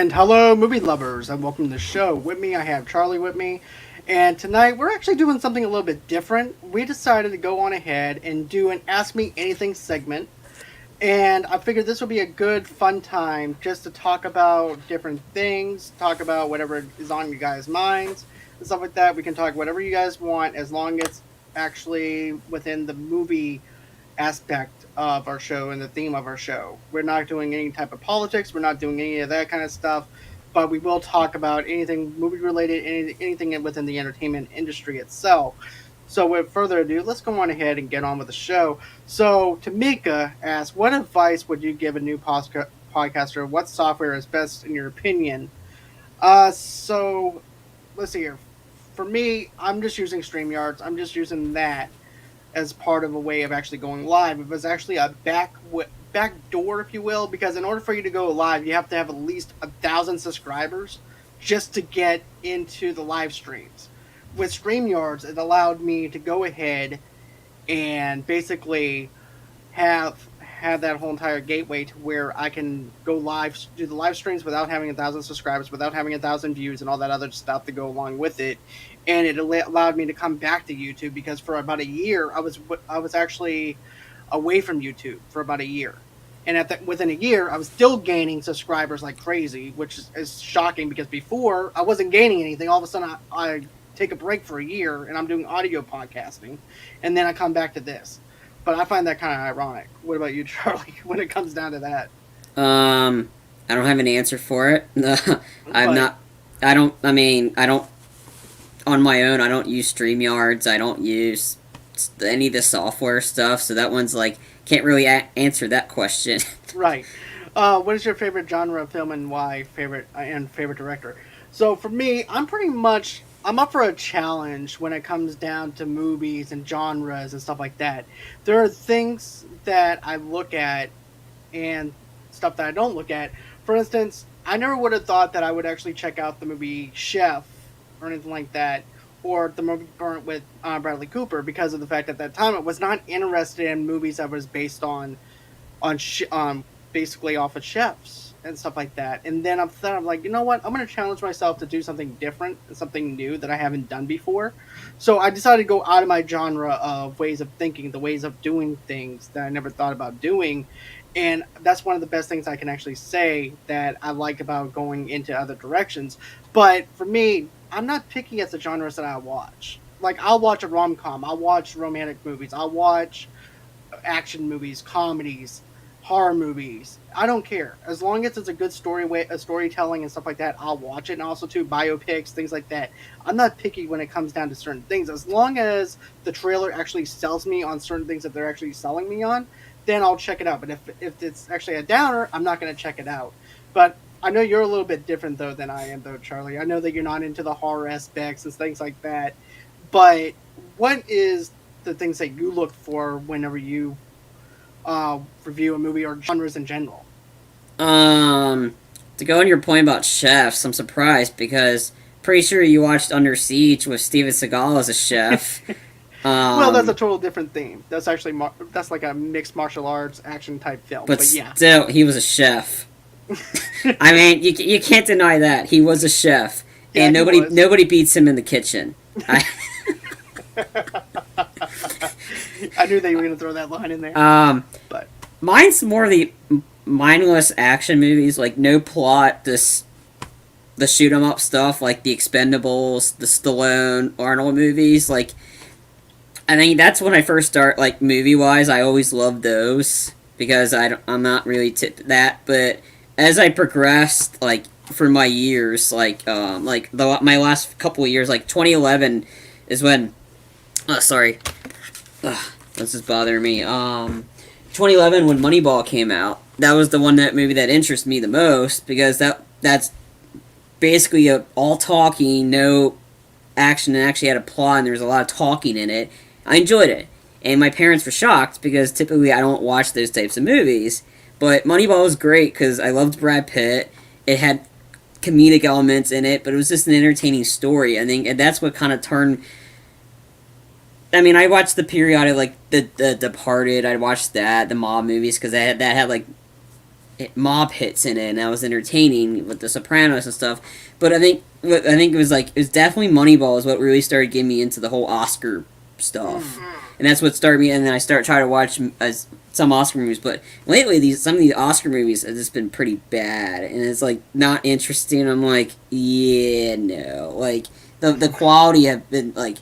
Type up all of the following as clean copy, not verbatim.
And hello, movie lovers, and welcome to the show. With me, I have Charlie with me. And tonight, we're actually doing something a little bit different. We decided to go on ahead and do an Ask Me Anything segment. And I figured this would be a good, fun time just to talk about different things, talk about whatever is on you guys' minds, and stuff like that. We can talk whatever you guys want as long as it's actually within the movie aspect of our show and the theme of our show. We're not doing any type of politics. We're not doing any of that kind of stuff. But we will talk about anything movie related, anything within the entertainment industry itself. So with further ado, let's go on ahead and get on with the show. So Tamika asks, what advice would you give a new podcaster? What software is best in your opinion? So let's see here. For me, I'm just using StreamYards. I'm just using that as part of a way of actually going live. It was actually a back door, if you will, because in order for you to go live, you have to have at least 1,000 subscribers just to get into the live streams. With StreamYards, it allowed me to go ahead and basically have that whole entire gateway to where I can go live, do the live streams without having 1,000 subscribers, without having 1,000 views and all that other stuff to go along with it. And it allowed me to come back to YouTube because for about a year I was actually away from YouTube for about a year. And within a year, I was still gaining subscribers like crazy, which is shocking because before I wasn't gaining anything. All of a sudden, I take a break for a year and I'm doing audio podcasting, and then I come back to this. But I find that kind of ironic. What about you, Charlie, when it comes down to that? I don't have an answer for it. I don't, on my own, I don't use StreamYards. I don't use any of the software stuff, so that one's like, can't really answer that question. Right. What is your favorite genre of film and why? Favorite director? So for me, I'm up for a challenge when it comes down to movies and genres and stuff like that. There are things that I look at and stuff that I don't look at. For instance, I never would have thought that I would actually check out the movie Chef or anything like that, or the movie current with Bradley Cooper, because of the fact that at that time I was not interested in movies that was based on basically off of chefs and stuff like that. And then I'm like, you know what? I'm going to challenge myself to do something different, something new that I haven't done before. So I decided to go out of my genre of ways of thinking, the ways of doing things that I never thought about doing. And that's one of the best things I can actually say that I like about going into other directions. But for me, I'm not picky as the genres that I watch. Like, I'll watch a rom-com, I'll watch romantic movies, I'll watch action movies, comedies, horror movies. I don't care. As long as it's a good storytelling and stuff like that, I'll watch it. And also, too, biopics, things like that. I'm not picky when it comes down to certain things. As long as the trailer actually sells me on certain things that they're actually selling me on, then I'll check it out. But if it's actually a downer, I'm not going to check it out. But I know you're a little bit different, though, than I am, though, Charlie. I know that you're not into the horror aspects and things like that. But what is the things that you look for whenever you review a movie or genres in general? To go on your point about chefs, I'm surprised because pretty sure you watched Under Siege with Steven Seagal as a chef. Well, that's a total different theme. That's actually that's like a mixed martial arts action type film. But yeah, still, he was a chef. I mean, you can't deny that he was a chef, yeah, and nobody beats him in the kitchen. I knew they were going to throw that line in there. But mine's more of the mindless action movies, like no plot, the shoot 'em up stuff, like the Expendables, the Stallone, Arnold movies. Like, I think that's when I first start, like, movie-wise. I always loved those because I'm not really tipped that. But as I progressed, like, for my years, my last couple of years, like 2011 is when. Oh, sorry. This is bothering me. 2011 when Moneyball came out. That was the movie that interested me the most because that's basically all talking, no action, and actually had a plot, and there was a lot of talking in it. I enjoyed it. And my parents were shocked because typically I don't watch those types of movies. But Moneyball was great because I loved Brad Pitt. It had comedic elements in it, but it was just an entertaining story. I think, and that's what kind of turned. I mean, I watched the periodic, like the Departed. I watched that, the mob movies, because that had like mob hits in it, and that was entertaining with the Sopranos and stuff. But I think it was definitely Moneyball is what really started getting me into the whole Oscar stuff, and that's what started me. And then I started trying to watch some Oscar movies. But lately, some of these Oscar movies have just been pretty bad, and it's like not interesting. I'm like, yeah, no, like the quality have been like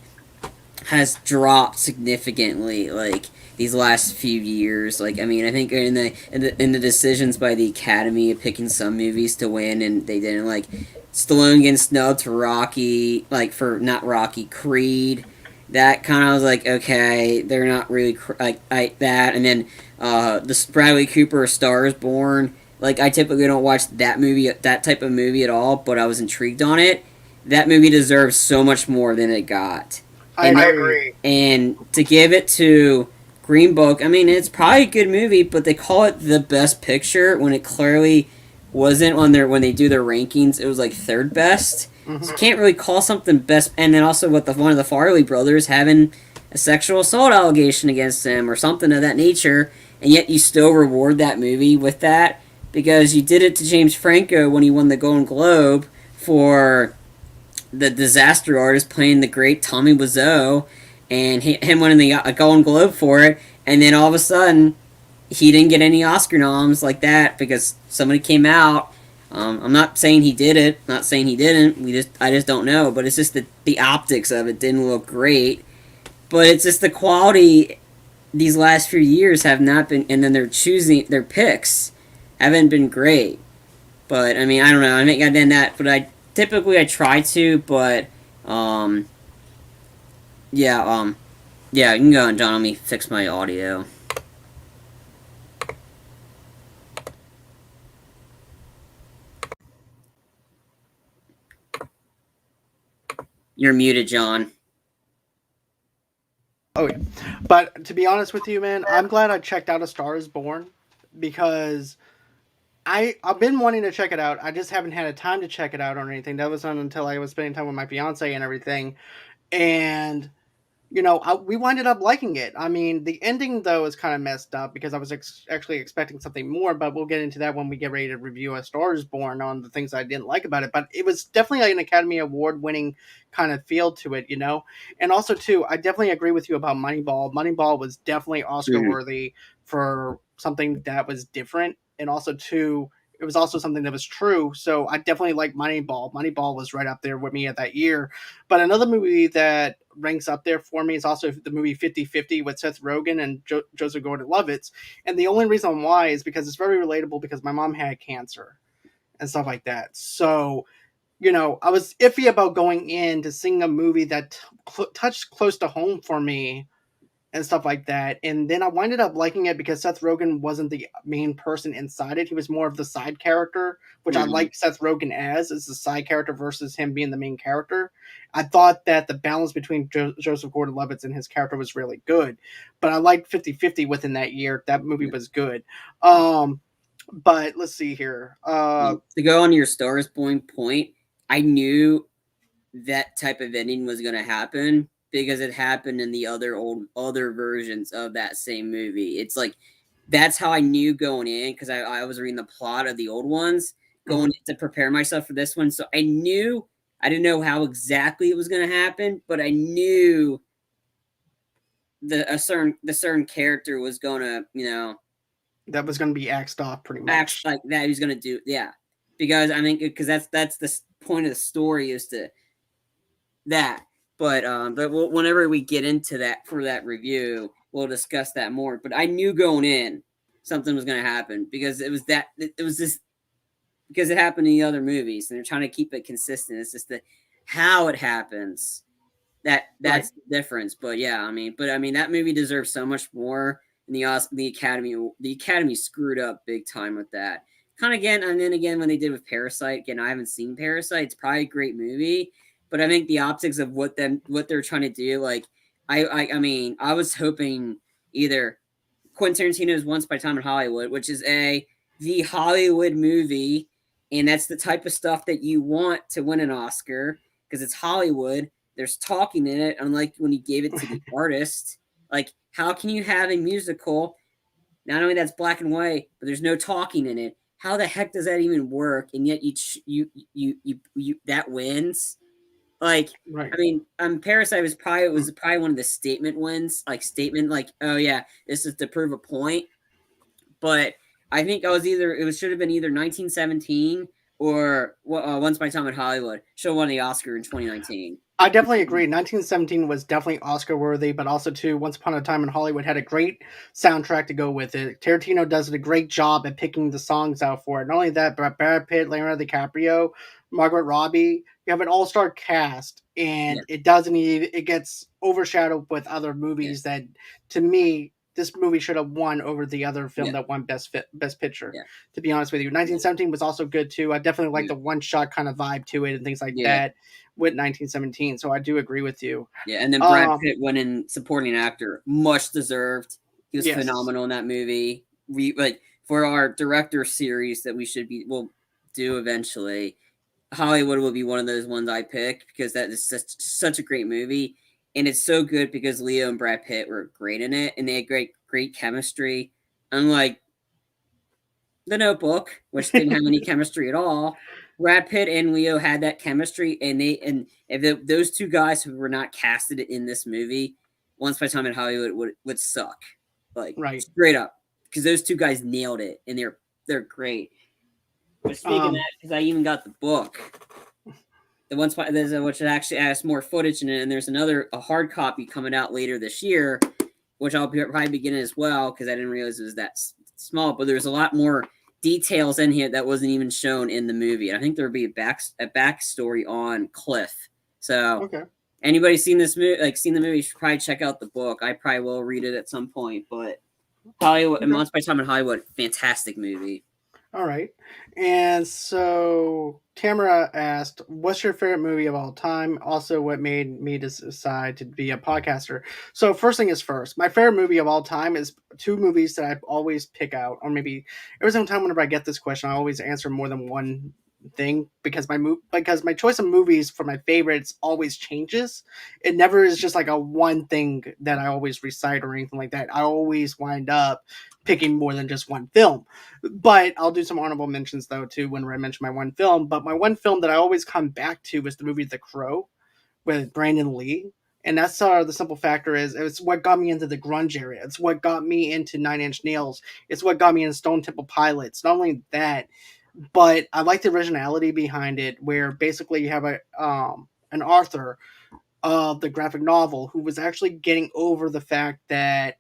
has dropped significantly. Like these last few years. Like I mean, I think in the decisions by the Academy of picking some movies to win, and they didn't like Stallone getting snubbed for Rocky, like for not Rocky Creed. That kind of was like okay, they're not really like that, and then the Bradley Cooper Star is Born. Like I typically don't watch that type of movie at all, but I was intrigued on it. That movie deserves so much more than it got, I and agree. and to give it to Green Book, I mean, it's probably a good movie, but they call it the best picture when it clearly wasn't on their when they do their rankings. It was like third best. So you can't really call something best. And then also with one of the Farley brothers having a sexual assault allegation against him or something of that nature, and yet you still reward that movie with that because you did it to James Franco when he won the Golden Globe for the Disaster Artist playing the great Tommy Wiseau, and him winning the Golden Globe for it, and then all of a sudden he didn't get any Oscar noms like that because somebody came out. I'm not saying he did it, not saying he didn't. I just don't know, but it's just that the optics of it didn't look great. But it's just the quality these last few years have not been, and then they're choosing their picks haven't been great. But I mean, I don't know. I think I've done that, but I try to, but um, yeah, yeah. You can go on, John. Let me fix my audio. You're muted, John. Oh yeah, but to be honest with you, man, I'm glad I checked out A Star Is Born because I've been wanting to check it out. I just haven't had a time to check it out or anything. That was not until I was spending time with my fiance and everything. And we winded up liking it. I mean, the ending though is kind of messed up because I was actually expecting something more, but we'll get into that when we get ready to review A Star Is Born on the things I didn't like about it. But it was definitely like an Academy Award winning kind of feel to it. And also too, I definitely agree with you about Moneyball. Moneyball was definitely Oscar Mm-hmm. worthy for something that was different, and also too. It was also something that was true, so I definitely like Moneyball. Moneyball was right up there with me at that year. But another movie that ranks up there for me is also the movie 50-50 with Seth Rogen and Joseph Gordon-Levitt. And the only reason why is because it's very relatable because my mom had cancer and stuff like that. So, I was iffy about going in to seeing a movie that touched close to home for me and stuff like that. And then I winded up liking it because Seth Rogen wasn't the main person inside it. He was more of the side character, which I Mm-hmm. like Seth Rogen as the side character versus him being the main character. I thought that the balance between Joseph Gordon-Levitt and his character was really good. But I liked 50-50 within that year. That movie was good. But let's see here. To go on your Stars point, I knew that type of ending was going to happen because it happened in the other versions of that same movie. It's like that's how I knew going in because I was reading the plot of the old ones Mhm. going to prepare myself for this one. So I knew I didn't know how exactly it was going to happen, but I knew the certain character was going to That was going to be axed off pretty act much. like that. He's going to do yeah because I mean because that's the point of the story is to that. But whenever we get into that for that review, we'll discuss that more. But I knew going in something was going to happen because it was this because it happened in the other movies and they're trying to keep it consistent. It's just the how it happens Right. that's the difference. But I mean that movie deserves so much more. And the Academy screwed up big time with that. Kind of again, and then again when they did with Parasite. Again, I haven't seen Parasite. It's probably a great movie, but I think the optics of what they're trying to do, like I mean, I was hoping either Quentin Tarantino's Once Upon a Time in Hollywood, which is the Hollywood movie, and that's the type of stuff that you want to win an Oscar because it's Hollywood. There's talking in it, unlike when he gave it to the artist. Like, how can you have a musical? Not only that's black and white, but there's no talking in it. how the heck does that even work? And yet you that wins. Like, Right. I mean, Parasite was probably one of the statement wins, like statement, like, oh yeah, this is to prove a point. But I think I was either it was should have been either 1917 or Once Upon a Time in Hollywood. Should have won the Oscar in 2019. I definitely agree. 1917 was definitely Oscar worthy, but also too, Once Upon a Time in Hollywood had a great soundtrack to go with it. Tarantino does a great job at picking the songs out for it. Not only that, but Brad Pitt, Leonardo DiCaprio, Margaret Robbie, you have an all-star cast, Yeah, and it doesn't even it gets overshadowed with other yeah, movies that, to me, this movie should have won over the other film yeah, that won Best Picture. yeah, To be honest with you, yeah, 1917 was also good too. I definitely like yeah, the one-shot kind of vibe to it and things like yeah. that with 1917. So I do agree with you. Yeah, and then Brad Um, Pitt went in supporting actor, much deserved. He was yes, phenomenal in that movie. We like for our director series that we'll do eventually. Hollywood will be one of those ones I pick because that is such a great movie, and it's so good because Leo and Brad Pitt were great in it, and they had great chemistry. Unlike The Notebook, which didn't have any chemistry at all. Brad Pitt and Leo had that chemistry, and those two guys who were not casted in this movie, Once Upon a Time in Hollywood would suck, like right. straight up, because those two guys nailed it, and they're great. But speaking of Um, that, because I even got the book, which actually has more footage in it, and there's a hard copy coming out later this year, which I'll probably begin as well because I didn't realize it was that small. But there's a lot more details in here that wasn't even shown in the movie. And I think there'll be a backstory on Cliff. So okay. anybody seen this movie, like seen the movie, should probably check out the book. I probably will read it at some point. But Hollywood and Okay. Once by Time in Hollywood, fantastic movie. All right. And so Tamara asked, "What's your favorite movie of all time? Also, what made me decide to be a podcaster?" So first thing is first. My favorite movie of all time is two movies that I always pick out, or maybe every single time whenever I get this question, I always answer more than one thing because my choice of movies for my favorites always changes. It never is just like a one thing that I always recite or anything like that. I always wind up picking more than just one film. But I'll do some honorable mentions though too when I mention my one film. But my one film that I always come back to is the movie The Crow with Brandon Lee. And that's the simple factor is it's what got me into the grunge area. It's what got me into Nine Inch Nails. It's what got me into Stone Temple Pilots. Not only that, but I like the originality behind it, where basically you have a an author of the graphic novel who was actually getting over the fact that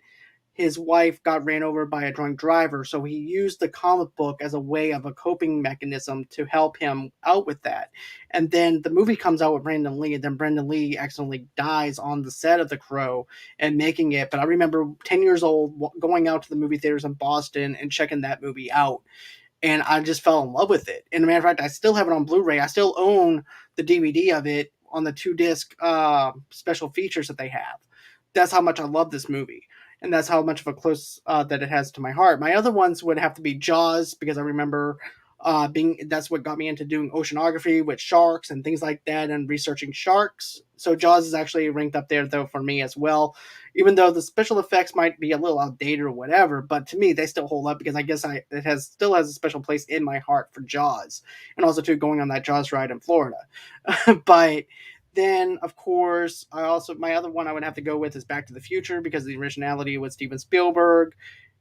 his wife got ran over by a drunk driver. So he used the comic book as a way of a coping mechanism to help him out with that. And then the movie comes out with Brandon Lee, and then Brandon Lee accidentally dies on the set of The Crow and making it. But I remember 10 years old going out to the movie theaters in Boston and checking that movie out. And I just fell in love with it. And a matter of fact, I still have it on Blu-ray. I still own the DVD of it on the 2 disc special features that they have. That's how much I love this movie, and that's how much of a close that it has to my heart. My other ones would have to be Jaws because I remember being that's what got me into doing oceanography with sharks and things like that and researching sharks. So Jaws is actually ranked up there though for me as well, even though the special effects might be a little outdated or whatever. But to me, they still hold up because I guess it has still has a special place in my heart for Jaws, and also too going on that Jaws ride in Florida. But then, of course, my other one I would have to go with is Back to the Future because the originality was Steven Spielberg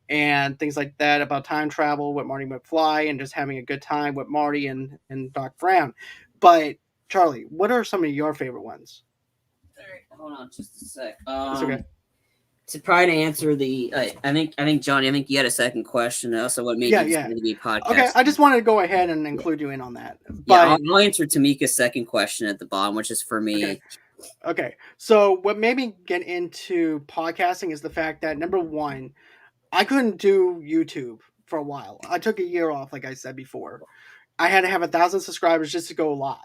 and things like that about time travel with Marty McFly and just having a good time with Marty and Doc Brown. But Charlie, what are some of your favorite ones? All right, hold on just a sec. It's okay. To try to answer I think Johnny, I think you had a second question. Also, what made Yeah, you yeah. decide to be a Okay, I podcaster? just wanted to go ahead and Yeah, include you in on that. yeah. But I'll answer Tamika's second question at the bottom, which is for okay, me. okay. So what made me get into podcasting is the fact that number one, I couldn't do YouTube for a while. I took a year off, like I said before. I had to have 1,000 subscribers just to go live.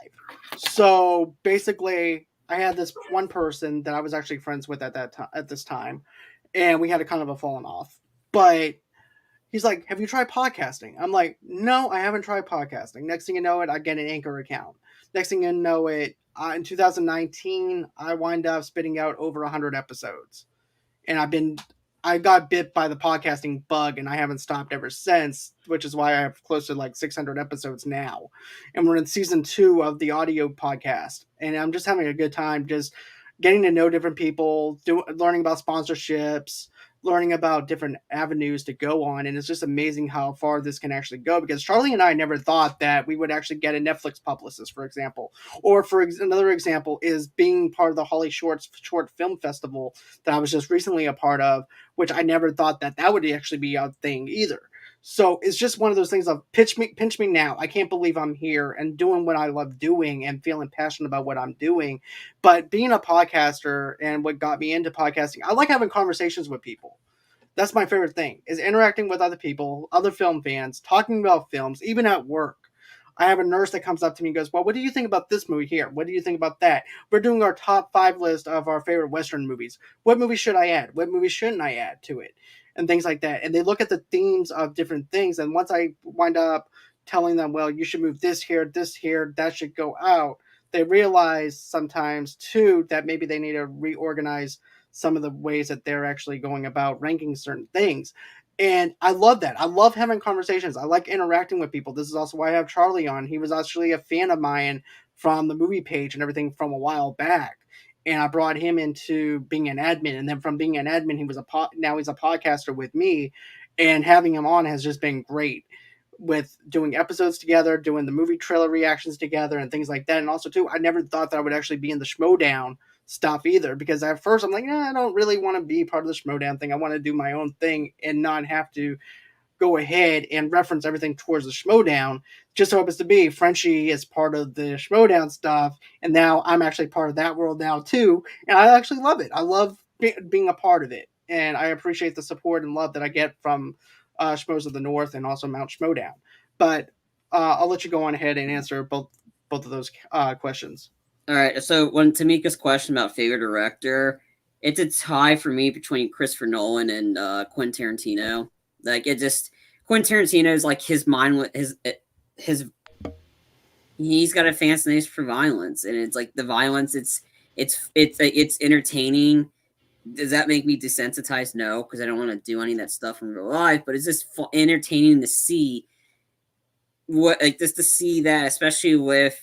So basically, I had this one person that I was actually friends with at this time, and we had a kind of a falling off. But he's like, "Have you tried podcasting?" I'm like, "No, I haven't tried podcasting." Next thing you know it, I get an Anchor account. Next thing you know it, in 2019, I wind up spitting out over 100 episodes, and I've been I got bit by the podcasting bug and I haven't stopped ever since, which is why I have close to like 600 episodes now. And we're in season 2 of the audio podcast. And I'm just having a good time just getting to know different people, learning about sponsorships, learning about different avenues to go on. And it's just amazing how far this can actually go because Charlie and I never thought that we would actually get a Netflix publicist, for example. Or another example is being part of the Holly Shorts Short Film Festival that I was just recently a part of, which I never thought that that would actually be a thing either. So it's just one of those things of pinch me now. I can't believe I'm here and doing what I love doing and feeling passionate about what I'm doing. But being a podcaster and what got me into podcasting, I like having conversations with people. That's my favorite thing is interacting with other people, other film fans, talking about films, even at work. I have a nurse that comes up to me and goes, well, what do you think about this movie here? What do you think about that? We're doing our top 5 list of our favorite Western movies. What movie should I add? What movie shouldn't I add to it? And things like that. And they look at the themes of different things. And once I wind up telling them, well, you should move this here, that should go out, they realize sometimes too that maybe they need to reorganize some of the ways that they're actually going about ranking certain things. And I love that. I love having conversations. I like interacting with people. This is also why I have Charlie on. He was actually a fan of mine from the movie page and everything from a while back. And I brought him into being an admin. And then from being an admin, he was now he's a podcaster with me. And having him on has just been great with doing episodes together, doing the movie trailer reactions together, and things like that. And also, too, I never thought that I would actually be in the Schmodown stuff either because at first I'm like, I don't really want to be part of the Schmodown thing. I want to do my own thing and not have to go ahead and reference everything towards the Schmodown. Just so happens to be Frenchie is part of the Schmodown stuff, and now I'm actually part of that world now too, and I actually love it. I love being a part of it, and I appreciate the support and love that I get from Schmoes of the North and also Mount Schmodown. But I'll let you go on ahead and answer both of those questions. All right. So when Tamika's question about favorite director, it's a tie for me between Christopher Nolan and Quentin Tarantino. Like it just Quentin Tarantino is like his mind with his he's got a fascination for violence, and it's like the violence. It's entertaining. Does that make me desensitized? No, because I don't want to do any of that stuff in real life. But it's just entertaining to see what like just to see that, especially with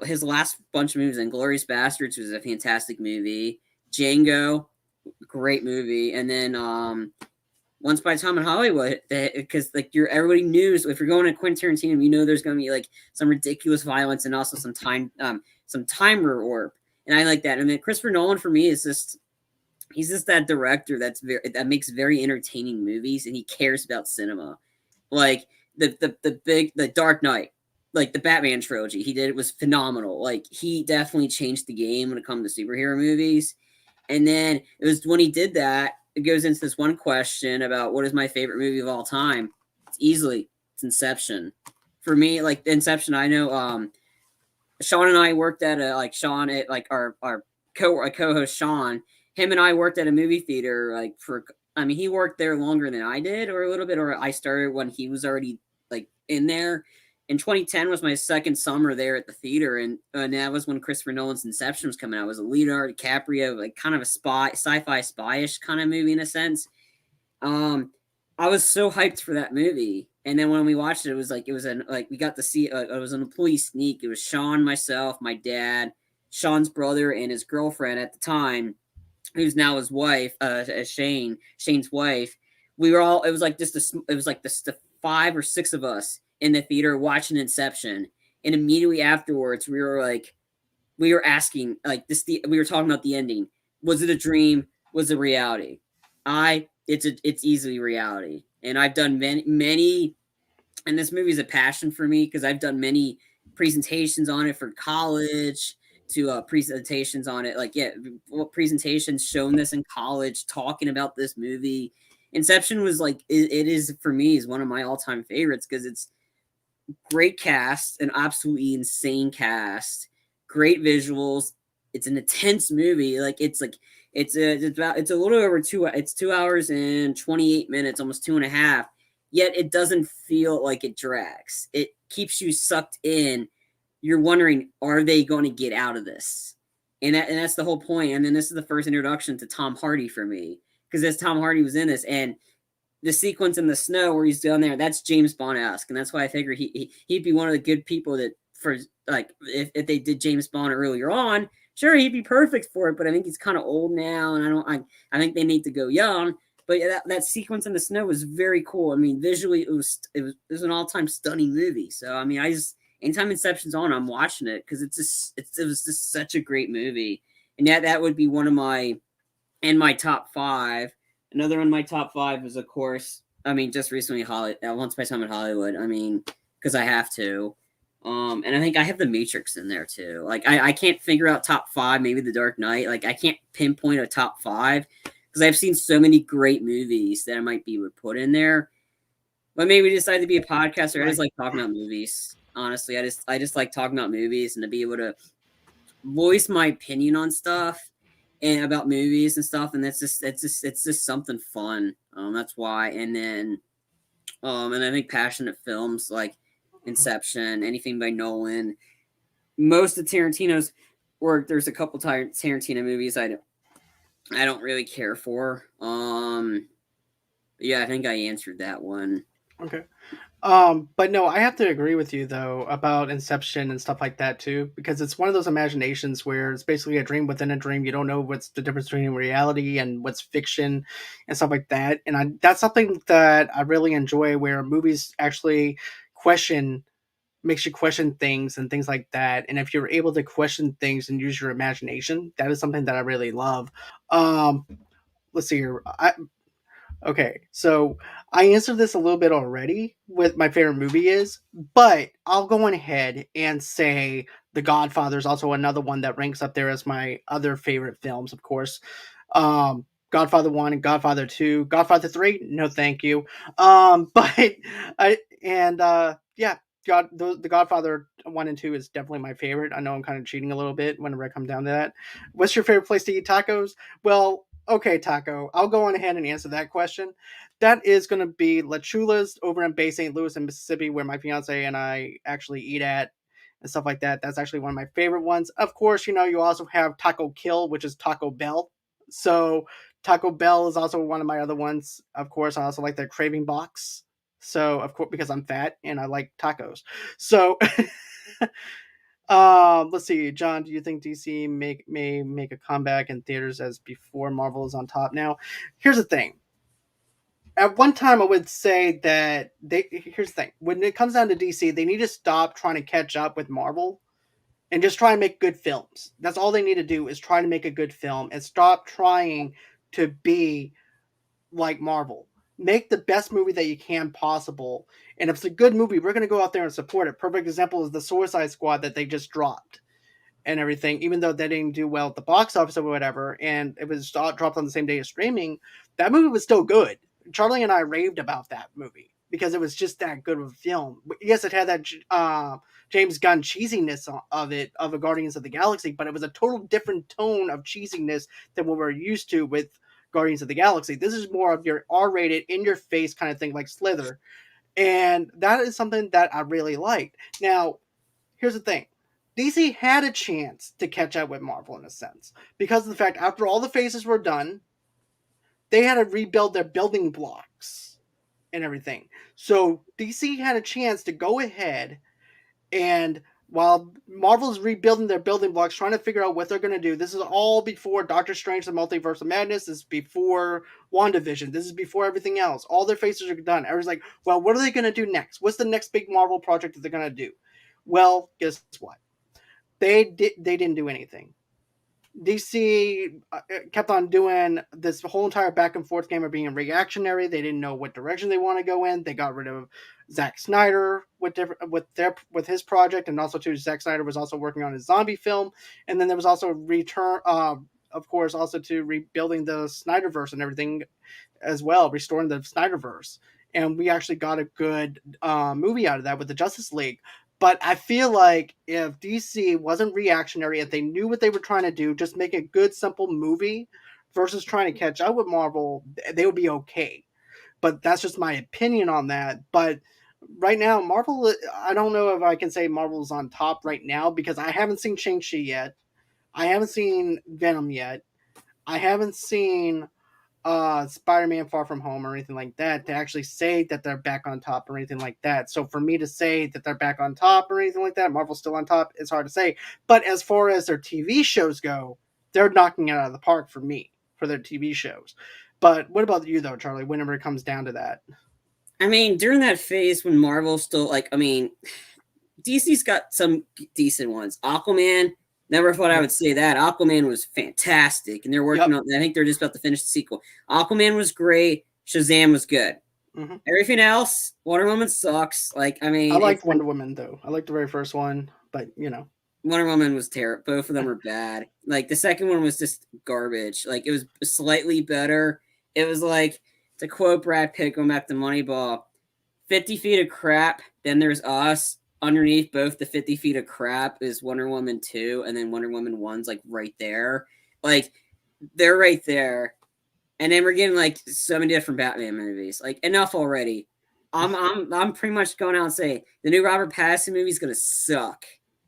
his last bunch of movies. Inglourious Bastards was a fantastic movie. Django, great movie, and then Once Upon a Time in Hollywood, because like everybody knew if you're going to Quentin Tarantino, you know there's going to be like some ridiculous violence and also some timer warp, and I like that. And then Christopher Nolan for me is just he's just that director that makes very entertaining movies, and he cares about cinema, like the Dark Knight. Like the Batman trilogy he did, it was phenomenal. Like he definitely changed the game when it comes to superhero movies. And then it was when he did that, it goes into this one question about what is my favorite movie of all time. It's Inception. For me, like Inception, I know Sean and I worked at Sean at like our co-host Sean, him and I worked at a movie theater he worked there longer than I did or a little bit, or I started when he was already like in there. In 2010 was my second summer there at the theater, and that was when Christopher Nolan's Inception was coming out. It was a Leonardo DiCaprio, like kind of a sci-fi spy-ish kind of movie in a sense. I was so hyped for that movie, and then when we watched it, we got to see it was an employee sneak. It was Sean, myself, my dad, Sean's brother, and his girlfriend at the time, who's now his wife, Shane's wife. We were all. It was like the 5 or 6 of us in the theater watching Inception, and immediately afterwards we were asking we were talking about the ending. Was it a dream? Was it reality? It's easily reality, and I've done many, and this movie is a passion for me because I've done many presentations on it for college to presentations on it. Presentations shown this in college, talking about this movie. Inception was it is for me is one of my all-time favorites because it's great cast, an absolutely insane cast, great visuals. It's an intense movie. It's a little over 2 hours and 28 minutes, almost 2.5. Yet it doesn't feel like it drags. It keeps you sucked in. You're wondering, are they going to get out of this? And that's the whole point. And then this is the first introduction to Tom Hardy for me. because as Tom Hardy was in this, and the sequence in the snow where he's down there, that's James Bond-esque, and that's why I figure he'd be one of the good people that for like if they did James Bond earlier on, sure he'd be perfect for it. But I think he's kind of old now, and I think they need to go young. But yeah, that sequence in the snow was very cool. I mean, visually it was an all time stunning movie. So I mean, I just anytime Inception's on, I'm watching it because it was just such a great movie, and yeah, that would be one of my in my top five. Another in my top five was, of course, I mean, just recently, Once Upon a Time in Hollywood. I mean, because I have to. And I think I have The Matrix in there too. Like, I can't figure out top five, maybe The Dark Knight. Like, I can't pinpoint a top five because I've seen so many great movies that I might be would put in there. But maybe decide to be a podcaster. I just Right. like talking about movies. Honestly, I just like talking about movies and to be able to voice my opinion on stuff and about movies and stuff, and it's just something fun. That's why, and I think passionate films like Inception, anything by Nolan, most of Tarantino's work. There's a couple Tarantino movies I don't really care for. Yeah, I think I answered that one. Okay. But no, I have to agree with you though about Inception and stuff like that too, because it's one of those imaginations where it's basically a dream within a dream. You don't know what's the difference between reality and what's fiction and stuff like that. And that's something that I really enjoy, where movies actually question makes you question things and things like that. And if you're able to question things and use your imagination, that is something that I really love. Um, let's see here. Okay, so I answered this a little bit already. What my favorite movie is, but I'll go on ahead and say The Godfather is also another one that ranks up there as my other favorite films. Of course, Godfather One and Godfather Two, Godfather Three. No, thank you. But yeah, the Godfather One and Two is definitely my favorite. I know I'm kind of cheating a little bit whenever I come down to that. What's your favorite place to eat tacos? Well, okay, Taco, I'll go on ahead and answer that question. That is going to be La Chula's over in Bay St. Louis in Mississippi, where my fiance and I actually eat at and stuff like that. That's actually one of my favorite ones. Of course, you also have Taco Kill, which is Taco Bell. So Taco Bell is also one of my other ones. Of course, I also like their craving box. So of course, because I'm fat and I like tacos. So let's see, John. Do you think DC may make a comeback in theaters as before Marvel is on top now? Here's the thing. At one time, I would say that they. Here's the thing. When it comes down to DC, they need to stop trying to catch up with Marvel and just try and make good films. That's all they need to do is try to make a good film and stop trying to be like Marvel. Make the best movie that you can possible. And if it's a good movie, we're going to go out there and support it. Perfect example is the Suicide Squad that they just dropped and everything, even though they didn't do well at the box office or whatever, and it was dropped on the same day as streaming, that movie was still good. Charlie and I raved about that movie because it was just that good of a film. Yes, it had that James Gunn cheesiness of it, of a Guardians of the Galaxy, but it was a total different tone of cheesiness than what we're used to with Guardians of the Galaxy. This is more of your R-rated, in-your-face kind of thing, like Slither, and that is something that I really liked. Now, here's the thing. DC had a chance to catch up with Marvel in a sense because of the fact after all the phases were done, they had to rebuild their building blocks and everything. So DC had a chance to go ahead and while Marvel's rebuilding their building blocks, trying to figure out what they're going to do, this is all before Doctor Strange: The Multiverse of Madness. This is before WandaVision. This is before everything else. All their phases are done. Everyone's like, well, what are they going to do next? What's the next big Marvel project that they're going to do? Well, guess what? They didn't do anything. DC kept on doing this whole entire back and forth game of being reactionary. They didn't know what direction they want to go in. They got rid of Zack Snyder with his project, and also too Zack Snyder was also working on his zombie film, and then there was also return, of course, also to rebuilding the Snyderverse and everything as well, restoring the Snyderverse. And we actually got a good movie out of that with the Justice League. But I feel like if DC wasn't reactionary, if they knew what they were trying to do, just make a good, simple movie versus trying to catch up with Marvel, they would be okay. But that's just my opinion on that. But right now, Marvel, I don't know if I can say Marvel's on top right now because I haven't seen Shang-Chi yet. I haven't seen Venom yet. I haven't seen Spider-Man Far From Home or anything like that to actually say that they're back on top or anything like that. So for me to say that they're back on top or anything like that, Marvel's still on top, it's hard to say. But as far as their TV shows go, they're knocking it out of the park for me for their TV shows. But what about you though, Charlie? Whenever it comes down to that, I mean, during that phase when Marvel still like, I mean, DC's got some decent ones. Aquaman, never thought I yep, would say that. Aquaman was fantastic, and they're working yep, on. I think they're just about to finish the sequel. Aquaman was great. Shazam was good. hmm Everything else, Wonder Woman sucks. Like, I I mean, liked it's Wonder Woman though. I liked the very first one, but you know, Wonder Woman was terrible. Both of them were bad. Like the second one was just garbage. Like it was slightly better. It was like, to quote Brad Pitt going back to Moneyball, 50 feet of crap. Then there's us. Underneath both the 50 feet of crap is Wonder Woman 2, and then Wonder Woman 1's like right there. Like they're right there. And then we're getting like so many different Batman movies. Like enough already. I'm pretty much going out and saying the new Robert Pattinson movie is gonna suck.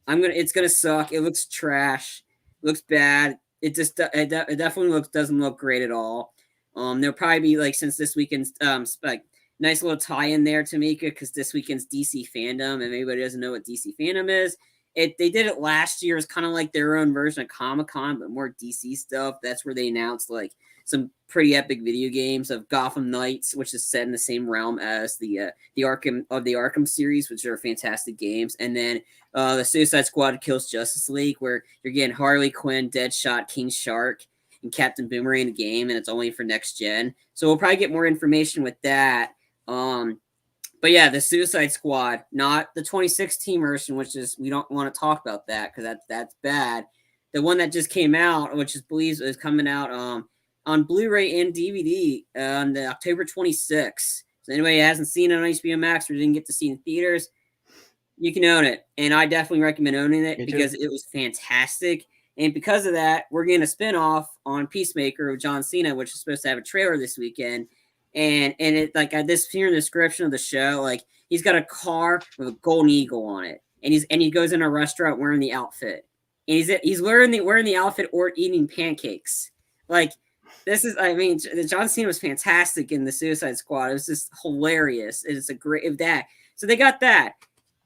It's gonna suck. It looks trash. It looks bad. It definitely doesn't look great at all. There'll probably be like, since this weekend's like nice little tie in there, Tamika, because this weekend's DC fandom, and everybody doesn't know what DC fandom is. They did it last year. It's kind of like their own version of Comic Con, but more DC stuff. That's where they announced like some pretty epic video games of Gotham Knights, which is set in the same realm as the Arkham series, which are fantastic games, and then the Suicide Squad Kills Justice League, where you're getting Harley Quinn, Deadshot, King Shark, and Captain Boomerang in the game, and it's only for next gen. So we'll probably get more information with that. But yeah, the Suicide Squad, not the 2016 version, which is, we don't want to talk about that because that's bad. The one that just came out, which is believes is coming out on Blu-ray and DVD on the October 26th. So anybody who hasn't seen it on HBO Max or didn't get to see it in theaters, you can own it, and I definitely recommend owning it me too. because it was fantastic. And because of that, we're getting a spinoff on Peacemaker with John Cena, which is supposed to have a trailer this weekend. And it, like, I this here in the description of the show, like, he's got a car with a golden eagle on it, and he goes in a restaurant wearing the outfit, and he's wearing the outfit or eating pancakes. Like, this is, I mean, John Cena was fantastic in the Suicide Squad. It was just hilarious. It's a great that. So they got that.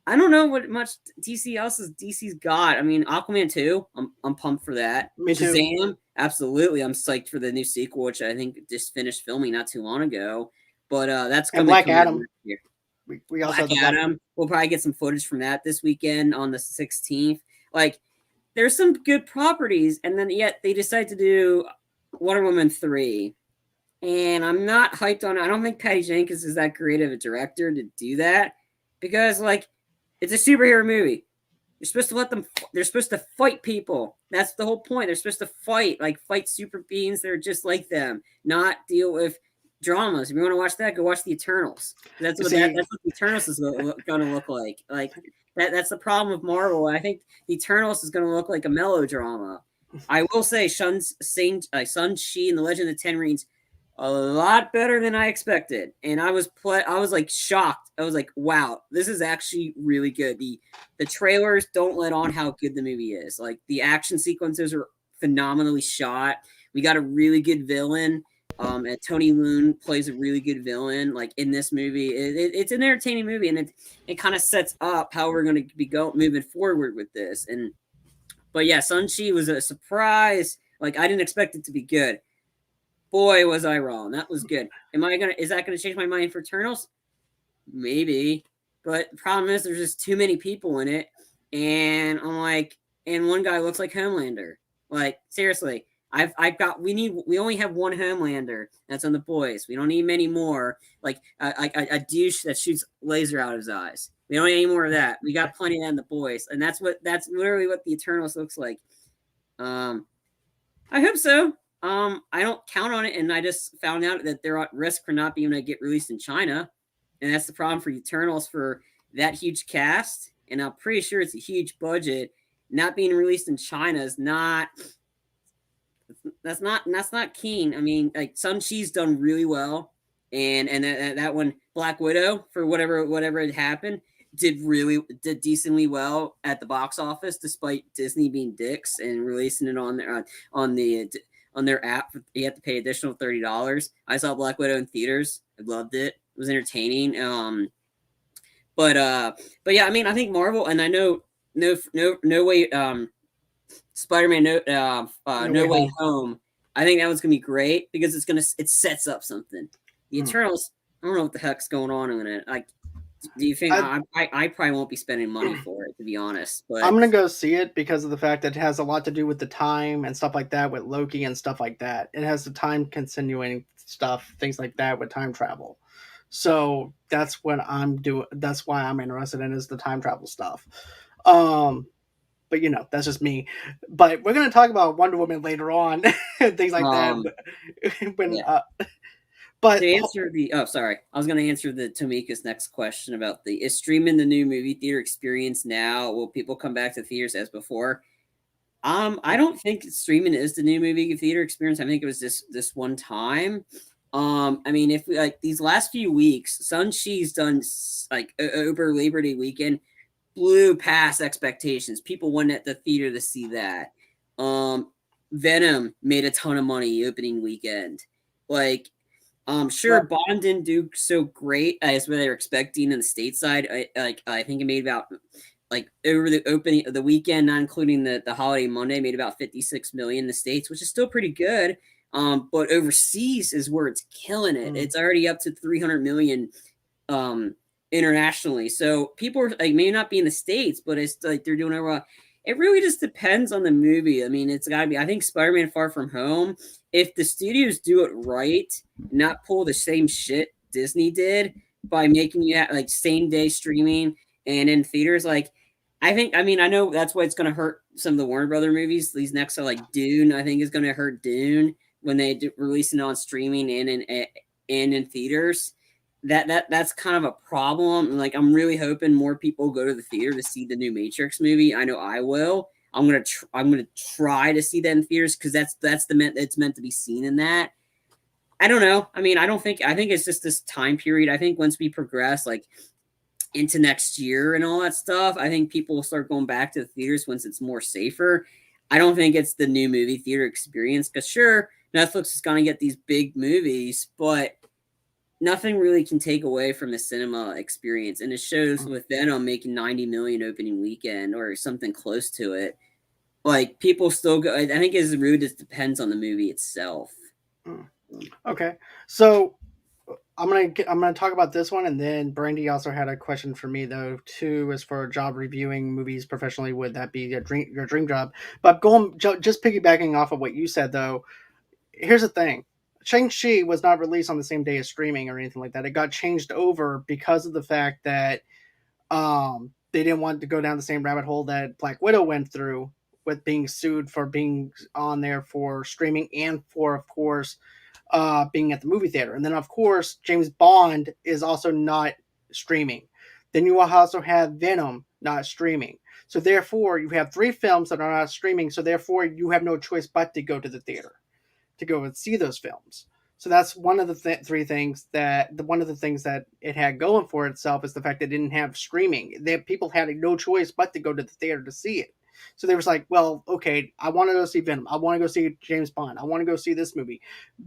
I don't know what much DC's got. I mean, Aquaman 2, I'm pumped for that. Me too. Shazam, absolutely. I'm psyched for the new sequel, which I think just finished filming not too long ago. But that's And gonna be Black coming out Adam. next year. We also have Black the Black. Adam. We'll probably get some footage from that this weekend on the 16th. Like, there's some good properties, and then yet they decide to do Wonder Woman 3. And I'm not hyped on it. I don't think Patty Jenkins is that creative a director to do that, because like, it's a superhero movie. You're supposed to let them. They're supposed to fight people. That's the whole point. They're supposed to fight super beings that are just like them, not deal with dramas. If you want to watch that, go watch the Eternals. That's what that's what the Eternals is going to look like. Like that's the problem with Marvel. I think the Eternals is going to look like a melodrama. I will say, Shang-Chi and the Legend of the Ten Rings, a lot better than I expected, and I was like shocked. I was like, wow, this is actually really good. The trailers don't let on how good the movie is. Like, the action sequences are phenomenally shot. We got a really good villain. And Tony Leung plays a really good villain. Like, in this movie, it's an entertaining movie, and it kind of sets up how we're going to be moving forward with this. But yeah, Shang-Chi was a surprise. Like, I didn't expect it to be good. Boy, was I wrong. That was good. Is that gonna change my mind for Eternals? Maybe. But the problem is there's just too many people in it. And I'm like, and one guy looks like Homelander. Like, seriously. We only have one Homelander. That's on The Boys. We don't need many more. Like a douche that shoots laser out of his eyes. We don't need any more of that. We got plenty of that in The Boys. And that's literally what the Eternals looks like. I hope so. I don't count on it, and I just found out that they're at risk for not being able to get released in China, and that's the problem for Eternals for that huge cast. And I'm pretty sure it's a huge budget. Not being released in China is not. That's not keen. I mean, like, Shang-Chi's done really well, and that one, Black Widow, for whatever had happened, did decently well at the box office, despite Disney being dicks and releasing it on the on their app. You have to pay additional $30. I saw Black Widow in theaters. I loved it. It was entertaining. But but yeah, I mean, I think Marvel, and I know no way Spider-Man No Way No Way Home. Home. I think that one's gonna be great because it sets up something. The Hmm. Eternals, I don't know what the heck's going on in it. Like, do you think I I probably won't be spending money for it, to be honest? I'm But gonna go see it because of the fact that it has a lot to do with the time and stuff like that with Loki and stuff like that. It has the time continuing stuff, things like that with time travel. So that's what I'm doing. That's why I'm interested in is the time travel stuff. Um, but that's just me. But we're gonna talk about Wonder Woman later on, and things like that. um, When yeah. but To answer the sorry, I was going to answer the Tamika's next question about the is streaming the new movie theater experience now? Will people come back to theaters as before? I don't think streaming is the new movie theater experience. I think it was this one time. I mean, if we, like these last few weeks, Sun-Chi's done like over Labor Day weekend blew past expectations. People went at the theater to see that. Um, Venom made a ton of money opening weekend. Like, sure, well, Bond didn't do so great as what they were expecting in the stateside. I think it made about like over the opening of the weekend, not including the holiday Monday, made about 56 million in the states, which is still pretty good. But overseas is where it's killing it. mm, It's already up to 300 million um internationally. So people are like may not be in the states, but it's like they're doing overall. It really just depends on the movie. I mean, it's got to be. I think Spider-Man: Far From Home. If the studios do it right, not pull the same shit Disney did by making you like same day streaming and in theaters, like I think. I mean, I know that's why it's going to hurt some of the Warner Brother movies. These next are like Dune. I think is going to hurt Dune when they release it on streaming and in theaters that's kind of a problem. Like I'm really hoping more people go to the theater to see the new Matrix movie. I know I will. I'm gonna try to see that in theaters because that's the meant it's meant to be seen in that. I don't know. I mean, I think it's just this time period. I think once we progress like into next year and all that stuff, I think people will start going back to the theaters once it's more safer. I don't think it's the new movie theater experience because sure, Netflix is gonna get these big movies, but nothing really can take away from the cinema experience. And it shows mm, with Venom making 90 million opening weekend or something close to it. Like people still go. I think it's rude. It depends on the movie itself. mm. Okay. So I'm gonna talk about this one, and then Brandy also had a question for me though too, as for job reviewing movies professionally. Would that be your dream job? But just piggybacking off of what you said though, here's the thing. Shang-Chi was not released on the same day as streaming or anything like that. It got changed over because of the fact that they didn't want to go down the same rabbit hole that Black Widow went through with being sued for being on there for streaming and for, of course, being at the movie theater. And then, of course, James Bond is also not streaming. Then you will also have Venom not streaming. So therefore, you have three films that are not streaming. So therefore, you have no choice but to go to the theater to go and see those films. So that's one of the three things that one of the things that it had going for itself is the fact that it didn't have streaming. People had no choice but to go to the theater to see it. So they was like, well, okay, I want to go see Venom. I want to go see James Bond. I want to go see this movie.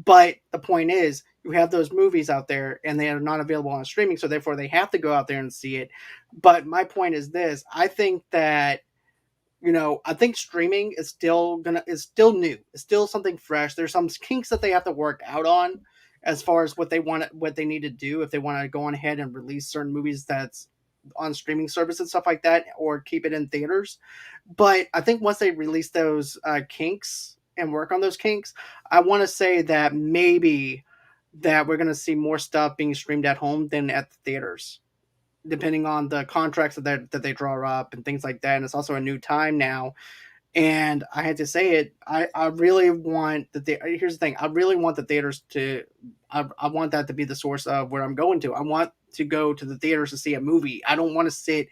But the point is, you have those movies out there and they are not available on streaming. So therefore, they have to go out there and see it. But my point is this: I think that I think streaming is still new. It's still something fresh. There's some kinks that they have to work out on as far as what they need to do if they want to go on ahead and release certain movies that's on streaming service and stuff like that, or keep it in theaters. But I think once they release those kinks and work on those kinks, I want to say that maybe that we're going to see more stuff being streamed at home than at the theaters, depending on the contracts that they draw up and things like that. And it's also a new time now. And I had to say it. I really want here's the thing. I really want the theaters to. I want that to be the source of where I'm going to. I want to go to the theaters to see a movie. I don't want to sit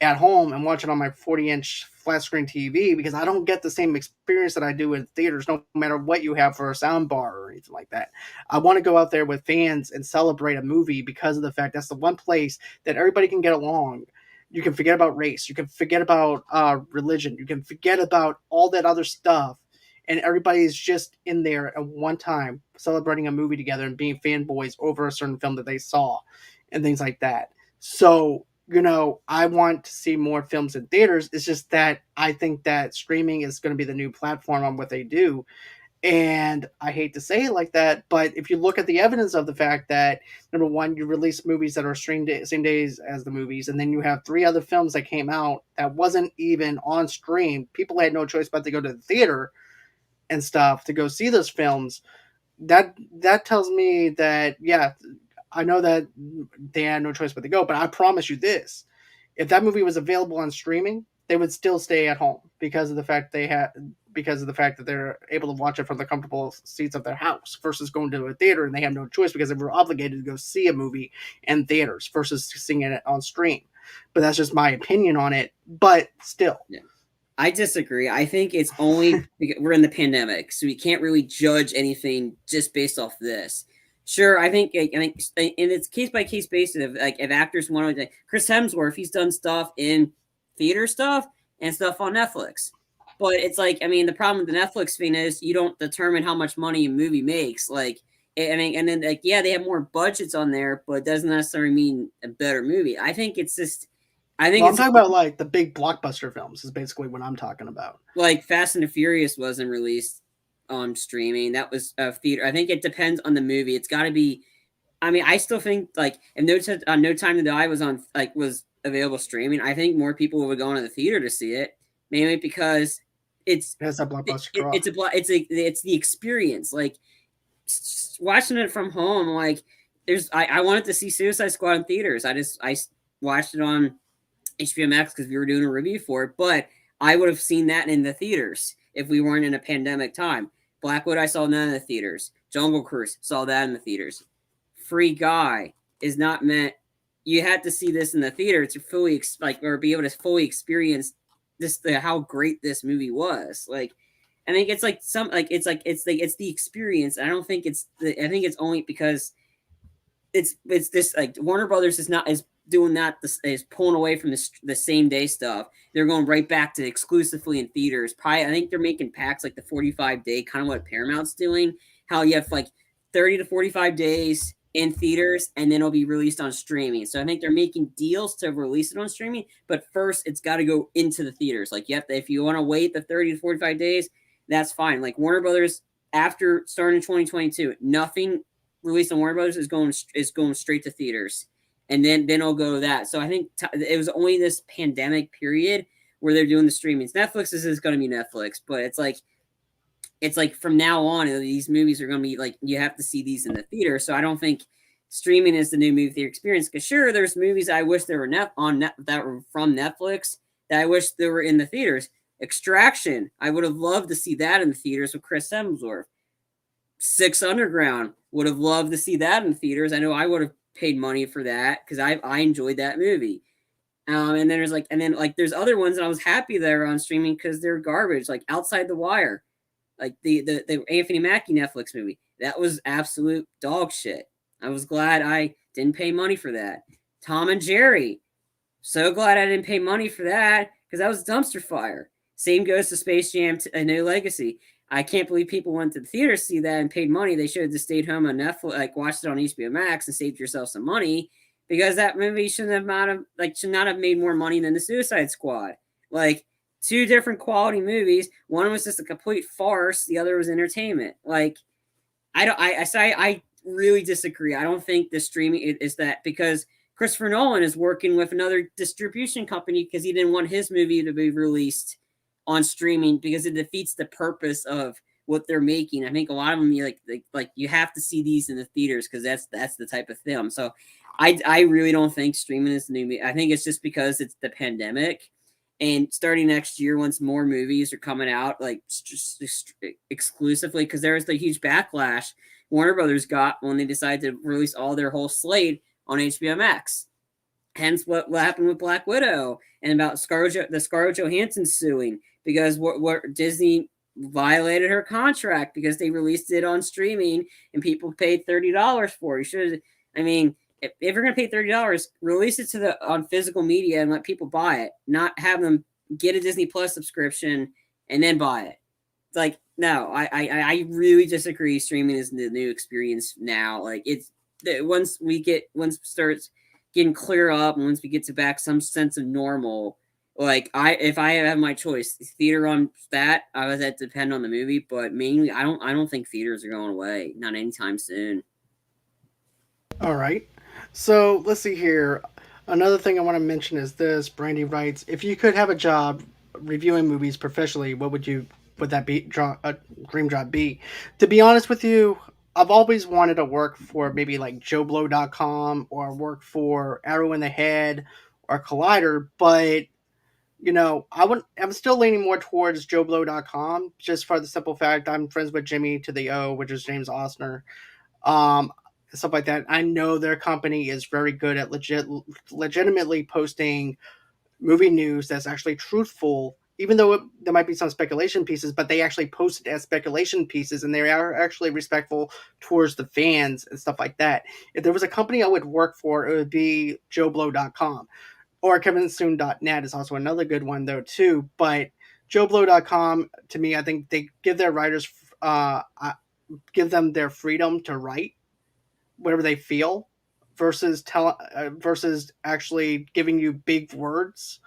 at home and watch it on my 40-inch flat screen TV because I don't get the same experience that I do in theaters, no matter what you have for a sound bar or anything like that. I want to go out there with fans and celebrate a movie because of the fact that's the one place that everybody can get along. You can forget about race. You can forget about religion. You can forget about all that other stuff and everybody's just in there at one time celebrating a movie together and being fanboys over a certain film that they saw and things like that. So, I want to see more films in theaters. It's just that I think that streaming is going to be the new platform on what they do. And I hate to say it like that, but if you look at the evidence of the fact that, number one, you release movies that are streamed same days as the movies, and then you have three other films that came out that wasn't even on stream. People had no choice but to go to the theater and stuff to go see those films. That tells me that, yeah, I know that they had no choice but to go, but I promise you this: if that movie was available on streaming, they would still stay at home because of the fact that they're able to watch it from the comfortable seats of their house versus going to a theater and they have no choice because they were obligated to go see a movie in theaters versus seeing it on stream. But that's just my opinion on it. But still, Yeah. I disagree. I think it's only we're in the pandemic, so we can't really judge anything just based off this. Sure, I think in its case by case basis. If actors want to, like Chris Hemsworth, he's done stuff in theater stuff and stuff on Netflix. But it's like, I mean, the problem with the Netflix thing is you don't determine how much money a movie makes. Like, I mean, and then like, yeah, they have more budgets on there, but it doesn't necessarily mean a better movie. I think it's just, I think well, I'm it's talking about like the big blockbuster films is basically what I'm talking about. like Fast and the Furious wasn't released on streaming. That was a theater. I think it depends on the movie. It's got to be. I mean, I still think like if No Time to Die was available streaming. I think more people would go into the theater to see it, mainly because it's It has that blockbuster draw. it's the experience. Like watching it from home. Like I wanted to see Suicide Squad in theaters. I watched it on HBO Max because we were doing a review for it, but I would have seen that in the theaters if we weren't in a pandemic time. Blackwood, I saw that in the theaters. Jungle Cruise, saw that in the theaters. Free Guy is not meant. You had to see this in the theater to fully or be able to fully experience how great this movie was. Like, I think it's it's the experience. I don't think I think it's only because it's this like Warner Brothers is doing that is pulling away from the same day stuff. They're going right back to exclusively in theaters. Probably, I think they're making packs like the 45-day, kind of what Paramount's doing. How you have like 30 to 45 days in theaters and then it'll be released on streaming. So I think they're making deals to release it on streaming, but first it's got to go into the theaters. Like if you want to wait the 30 to 45 days, that's fine. Like Warner Brothers, after starting in 2022, nothing released on Warner Brothers is going straight to theaters, and then it'll go to that. So I think it was only this pandemic period where they're doing the streamings. Netflix is going to be Netflix, but it's like from now on, these movies are going to be like you have to see these in the theater. So I don't think streaming is the new movie theater experience. Because sure, there's movies I wish there were that were from Netflix that I wish they were in the theaters. Extraction, I would have loved to see that in the theaters with Chris Hemsworth. Six Underground, would have loved to see that in theaters. I know I would have paid money for that because I enjoyed that movie. And then there's other ones that I was happy they're on streaming because they're garbage, like Outside the Wire, like the Anthony Mackie Netflix movie. That was absolute dog shit. I was glad I didn't pay money for that. Tom and Jerry, so glad I didn't pay money for that because that was dumpster fire. Same goes to Space Jam: A New Legacy. I can't believe people went to the theater to see that and paid money. They should have just stayed home on Netflix, like watched it on HBO Max and saved yourself some money because that movie should not have made more money than the Suicide Squad. Like two different quality movies. One was just a complete farce. The other was entertainment. Like I really disagree. I don't think the streaming is that because Christopher Nolan is working with another distribution company because he didn't want his movie to be released on streaming because it defeats the purpose of what they're making. I think a lot of them like you have to see these in the theaters because that's the type of film. So I really don't think streaming is the new. I think it's just because it's the pandemic, and starting next year, once more movies are coming out like just exclusively, because there was the huge backlash Warner Brothers got when they decided to release all their whole slate on HBO Max. Hence what happened with Black Widow and about the Scarlett Johansson suing because what Disney violated her contract because they released it on streaming and people paid $30 for it. You should, I mean, if you're gonna pay $30, release it on physical media and let people buy it, not have them get a Disney Plus subscription and then buy it. It's like No, I really disagree. Streaming is the new experience now. Like it's once it starts getting clear up, and once we get to back some sense of normal, like if I have my choice, theater on that, I would that depend on the movie, but mainly I don't think theaters are going away, not anytime soon. All right. So let's see here. Another thing I want to mention is this. Brandy writes, if you could have a job reviewing movies professionally, what would that be? A dream job be? To be honest with you, I've always wanted to work for maybe like JoeBlow.com or work for Arrow in the Head or Collider, but I'm still leaning more towards JoeBlow.com just for the simple fact I'm friends with Jimmy to the O, which is James Osner, um, stuff like that. I know their company is very good at legitimately posting movie news that's actually truthful, even though there might be some speculation pieces, but they actually post it as speculation pieces, and they are actually respectful towards the fans and stuff like that. If there was a company I would work for, it would be JoeBlow.com. Or KevinSoon.net is also another good one, though, too. But JoeBlow.com, to me, I think they give their writers, give them their freedom to write whatever they feel versus actually giving you big words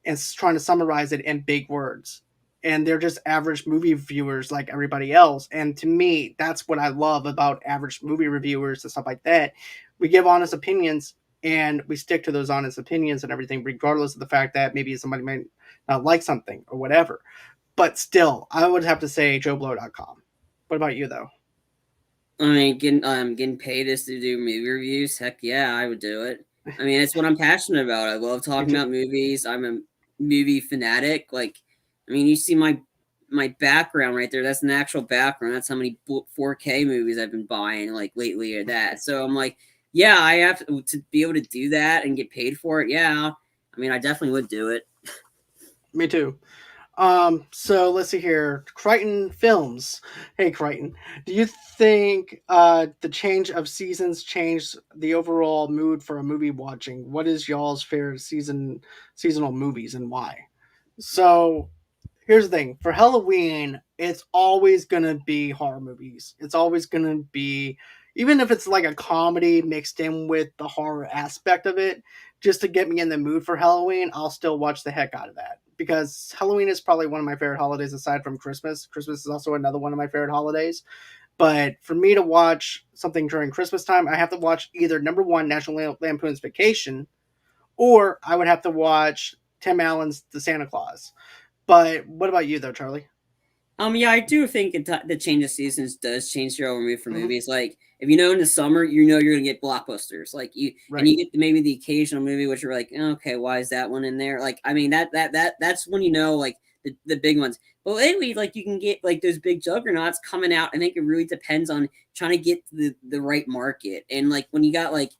and trying to summarize it in big words. And they're just average movie viewers like everybody else. And to me, that's what I love about average movie reviewers and stuff like that. We give honest opinions and we stick to those honest opinions and everything, regardless of the fact that maybe somebody might not like something or whatever. But still, I would have to say JoeBlow.com. What about you, though? I mean, getting paid is to do movie reviews. Heck yeah, I would do it. I mean, it's what I'm passionate about. I love Me talking too. about movies. I'm a movie fanatic. Like, I mean, you see my background right there. That's an actual background. That's how many 4K movies I've been buying like lately or that. So I'm like, yeah, I have to be able to do that and get paid for it. Yeah, I mean, I definitely would do it. Me too. So let's see here. Crichton Films. Hey, Crichton. Do you think the change of seasons changed the overall mood for a movie watching? What is y'all's favorite seasonal movies and why? So here's the thing. For Halloween, it's always gonna be horror movies. It's always gonna be, even if it's like a comedy mixed in with the horror aspect of it, just to get me in the mood for Halloween, I'll still watch the heck out of that. Because Halloween is probably one of my favorite holidays aside from Christmas. Christmas is also another one of my favorite holidays. But for me to watch something during Christmas time, I have to watch either number one, National Lampoon's Vacation, or I would have to watch Tim Allen's The Santa Claus. But what about you, though, Charlie? Yeah, I do think the change of seasons does change your overall mood for Hmm. movies. Like, if you know in the summer, you know you're gonna get blockbusters. Like Right. you get maybe the occasional movie which you're like, "Oh, okay, why is that one in there?" Like, I mean that's when you know like the big ones. But lately, like you can get like those big juggernauts coming out. I think it really depends on trying to get the right market. And like when you got like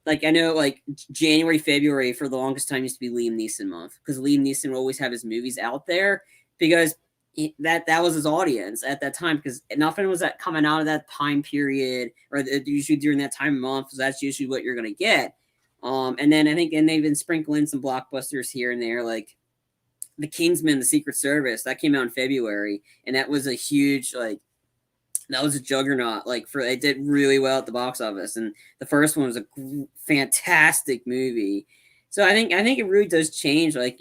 I know like January, February for the longest time used to be Liam Neeson month because Liam Neeson would always have his movies out there because that was his audience at that time because nothing was that coming out of that time period or usually during that time of month. So that's usually what you're gonna get. And then I think and they've been sprinkling some blockbusters here and there like the Kingsman, the Secret Service that came out in February and that was a huge like that was a juggernaut. Like for it did really well at the box office, and the first one was a fantastic movie. So I think it really does change. Like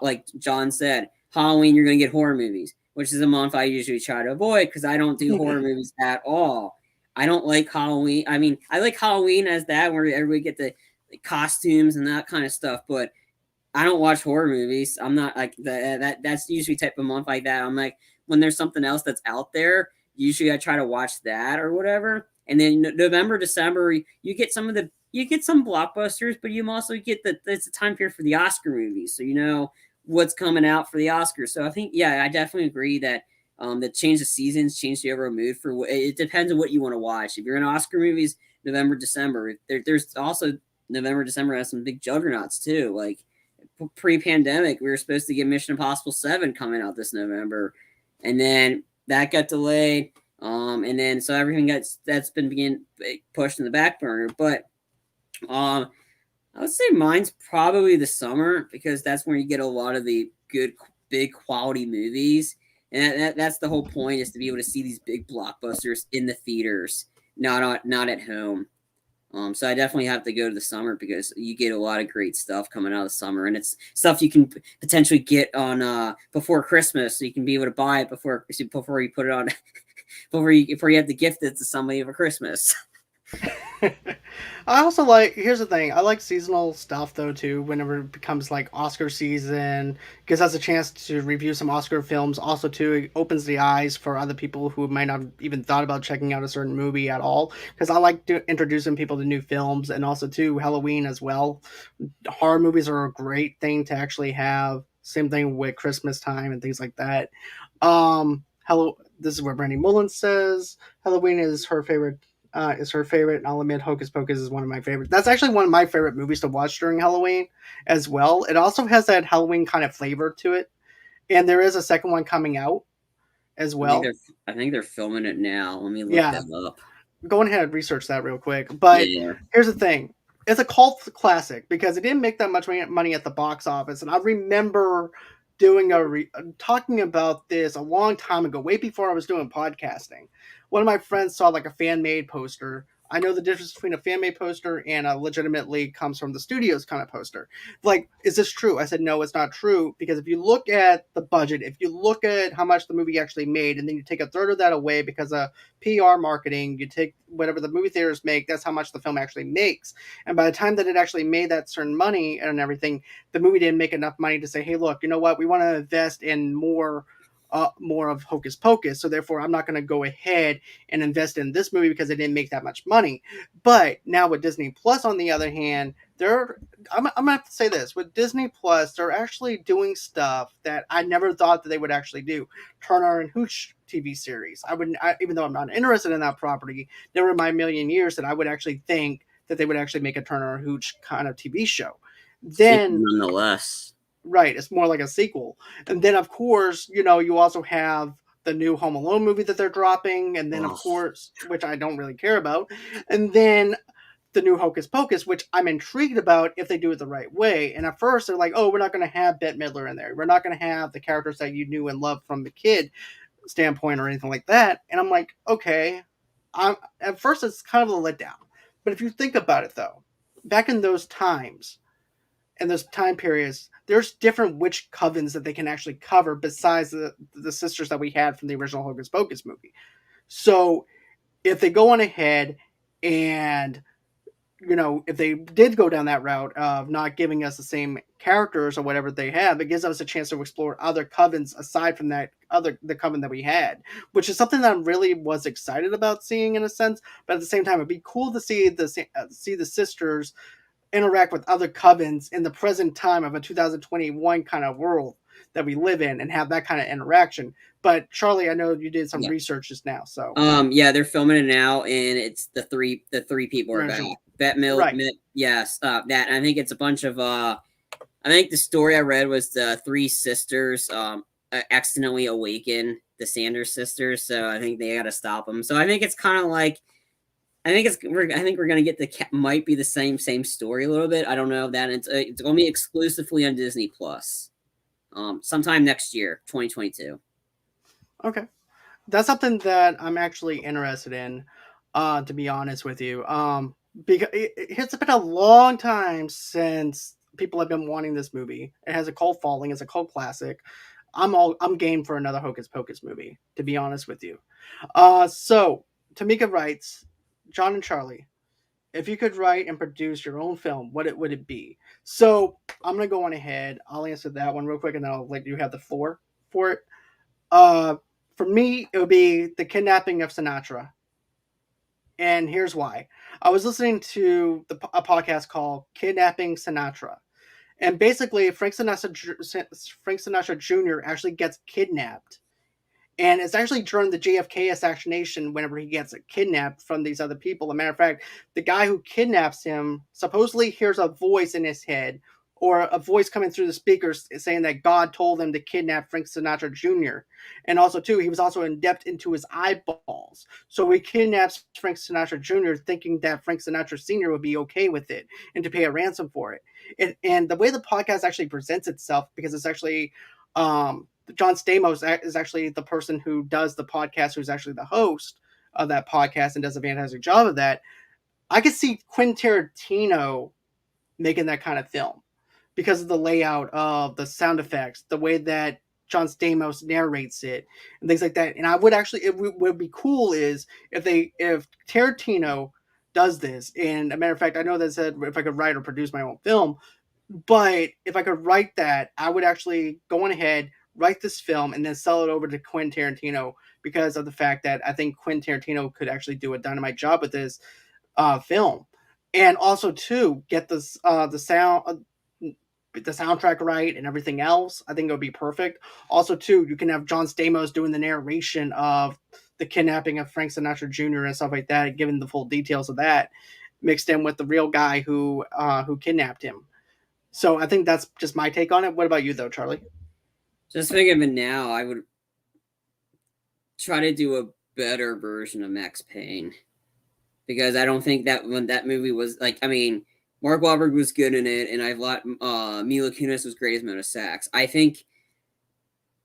like John said, Halloween you're gonna get horror movies, which is a month I usually try to avoid because I don't do horror movies at all. I don't like Halloween. I mean, I like Halloween as that where everybody get the costumes and that kind of stuff, but I don't watch horror movies. I'm not like that's usually type of month like that. I'm like when there's something else that's out there, usually I try to watch that or whatever. And then November, December, you get you get some blockbusters, but you also get it's a time period for the Oscar movies. So you know what's coming out for the Oscars. So I think yeah, I definitely agree that that change the seasons, change the overall mood for it depends on what you want to watch. If you're in Oscar movies, November, December, there's also November, December has some big juggernauts too. Like pre-pandemic, we were supposed to get Mission Impossible 7 coming out this November, and then that got delayed. And then so everything that's been being pushed in the back burner. But um, I would say mine's probably the summer because that's where you get a lot of the good, big quality movies. And that's the whole point, is to be able to see these big blockbusters in the theaters, not at home. So I definitely have to go to the summer, because you get a lot of great stuff coming out of the summer, and it's stuff you can potentially get on before Christmas, so you can be able to buy it before you put it on before you have to gift it to somebody for Christmas. I also like. Here's the thing. I like seasonal stuff though too. Whenever it becomes like Oscar season, gives us a chance to review some Oscar films. Also, too, it opens the eyes for other people who might not have even thought about checking out a certain movie at all. Because I like introducing people to new films, and also too Halloween as well. Horror movies are a great thing to actually have. Same thing with Christmas time and things like that. Hello. This is what Brandy Mullen says. Halloween is her favorite, and I'll admit Hocus Pocus is one of my favorites. That's actually one of my favorite movies to watch during Halloween as well. It also has that Halloween kind of flavor to it, and there is a second one coming out as I think well. they're I think they're filming it now. Let me look Yeah, that up. go ahead and research that real quick. But Yeah, here's the thing: it's a cult classic because it didn't make that much money at the box office, and I remember doing talking about this a long time ago, way before I was doing podcasting. One of my friends saw like a fan made poster. I know the difference between a fan made poster and a legitimately comes from the studios kind of poster. Like, is this true? I said, no, it's not true. Because if you look at the budget, if you look at how much the movie actually made, and then you take a third of that away because of PR marketing, you take whatever the movie theaters make, that's how much the film actually makes. And by the time that it actually made that certain money and everything, the movie didn't make enough money to say, hey, look, you know what? We want to invest in more of Hocus Pocus. So therefore, I'm not going to go ahead and invest in this movie because it didn't make that much money. But now with Disney Plus, on the other hand, I'm gonna have to say this, with Disney Plus, they're actually doing stuff that I never thought that they would actually do. Turner and Hooch TV series. Even though I'm not interested in that property, never in my million years that I would actually think that they would actually make a Turner and Hooch kind of TV show. sequel Then nonetheless. right, it's more like a sequel. And then of course, you also have the new Home Alone movie that they're dropping, and then of Oh, course, which I don't really care about, and then the new Hocus Pocus, which I'm intrigued about if they do it the right way. And at first they're like, oh, we're not going to have Bette Midler in there. We're not going to have the characters that you knew and loved from the kid standpoint or anything like that. And I'm like, okay. At first it's kind of a letdown. But if you think about it though, back in those times, and those time periods, there's different witch covens that they can actually cover besides the sisters that we had from the original Hocus Pocus movie. So if they go on ahead and if they did go down that route of not giving us the same characters or whatever they have, it gives us a chance to explore other covens aside from the coven that we had, which is something that I really was excited about seeing in a sense. But at the same time, it'd be cool to see the sisters interact with other covens in the present time of a 2021 kind of world that we live in and have that kind of interaction. But Charlie, I know you did some yeah. research just now, so Yeah, they're filming it now, and it's the three people are back. original, right? Yes, that. I think it's a bunch of. I think the story I read was the three sisters accidentally awaken the Sanders sisters, so I think they got to stop them. So I think it's kind of like. I think we're gonna get might be the same story a little bit. I don't know if that it's gonna be exclusively on Disney Plus. Sometime next year, 2022. Okay, that's something that I'm actually interested in. To be honest with you, because it's been a long time since people have been wanting this movie. It has a cult following. It's a cult classic. I'm game for another Hocus Pocus movie. To be honest with you, so Tamika writes, John and Charlie, if you could write and produce your own film, what would it be? So I'm gonna go on ahead. I'll answer that one real quick, and then I'll let you have the floor for it. Uh, for me, it would be the kidnapping of Sinatra, and here's why. I was listening to a podcast called "Kidnapping Sinatra," and basically Frank Sinatra Jr. actually gets kidnapped, and it's actually during the JFK assassination whenever he gets kidnapped from these other people. As a matter of fact, the guy who kidnaps him supposedly hears a voice in his head or a voice coming through the speakers saying that God told him to kidnap Frank Sinatra Jr. And also, too, he was also in depth into his eyeballs. So he kidnaps Frank Sinatra Jr. thinking that Frank Sinatra Sr. would be okay with it and to pay a ransom for it. And the way the podcast actually presents itself, because it's actually John Stamos is actually the person who does the podcast, who's actually the host of that podcast and does a fantastic job of that. I could see Quentin Tarantino making that kind of film because of the layout of the sound effects, the way that John Stamos narrates it, and things like that. And I would actually, it would be cool is if Tarantino does this. And a matter of fact, I know that said if I could write or produce my own film, but if I could write that, I would actually go on ahead, write this film, and then sell it over to Quentin Tarantino because of the fact that I think Quentin Tarantino could actually do a dynamite job with this film, and also to get this the soundtrack right and everything else. I think it would be perfect. Also, too, you can have John Stamos doing the narration of the kidnapping of Frank Sinatra Jr. and stuff like that, giving the full details of that, mixed in with the real guy who kidnapped him. So I think that's just my take on it. What about you, though, Charlie? Just thinking of it now, I would try to do a better version of Max Payne because I don't think that when that movie was like, I mean, Mark Wahlberg was good in it, and I thought Mila Kunis was great as Mona Sachs. I think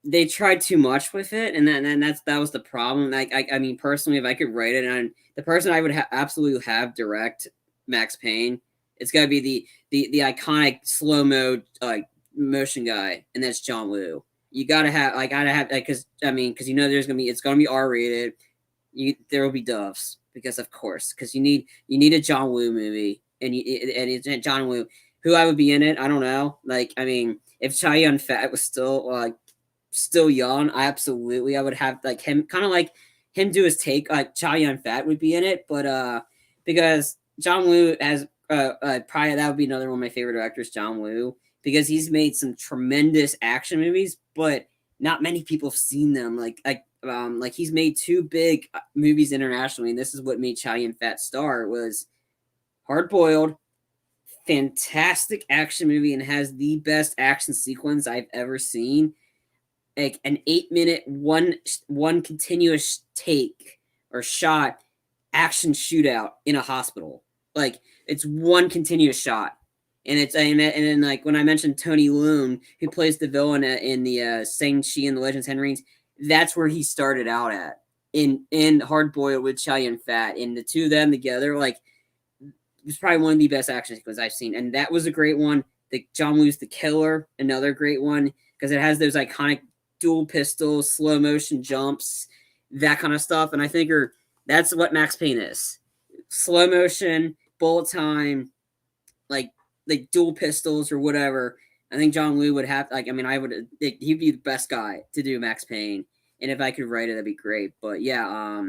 they tried too much with it, and then that was the problem. Like, I mean, personally, if I could write it, and the person I would absolutely have direct Max Payne, it's got to be the iconic slow mo motion guy, and that's John Woo. You gotta have because because there's gonna be it's gonna be R rated. There will be doves because of course because you need a John Woo movie and it's John Woo. Who I would be in it, I don't know. Like I mean, if Chow Yun Fat was still young, I would have like him kind of like him do his take like Chow Yun Fat would be in it, but because John Woo has probably that would be another one of my favorite directors, John Woo, because he's made some tremendous action movies, but not many people have seen them. Like he's made two big movies internationally, and this is what made Chow Yun Fat star was Hard Boiled, fantastic action movie, and has the best action sequence I've ever seen. Like an 8-minute one continuous take or shot action shootout in a hospital. Like it's one continuous shot. And then like when I mentioned Tony Leung, who plays the villain in the Shang-Chi and the Legends of Ten Rings, that's where he started out at in Hard Boiled with Chow Yun Fat, and the two of them together, like it was probably one of the best action sequences I've seen, and that was a great one. The John Woo's The Killer, another great one because it has those iconic dual pistols, slow motion jumps, that kind of stuff, and I think that's what Max Payne is: slow motion, bullet time, like dual pistols or whatever. I think John Woo would have he'd be the best guy to do Max Payne, and if I could write it, that'd be great. But yeah.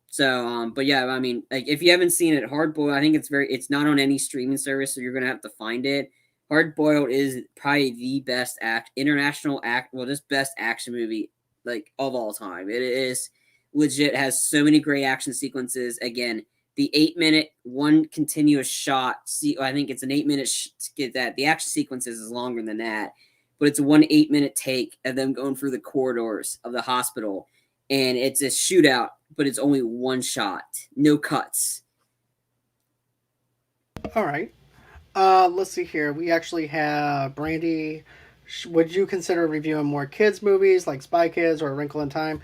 So, but yeah, I mean, like if you haven't seen it, Hard Boiled, I think it's not on any streaming service, so you're gonna have to find it. Hard Boiled is probably the best just best action movie like of all time. It is legit, has so many great action sequences. Again, the 8-minute one continuous shot. See, I think it's an 8-minute to get that. The action sequences is longer than that, but it's one 8-minute take of them going through the corridors of the hospital, and it's a shootout, but it's only one shot, no cuts. All right. Let's see here. We actually have Brandy. Would you consider reviewing more kids movies like Spy Kids or A Wrinkle in Time?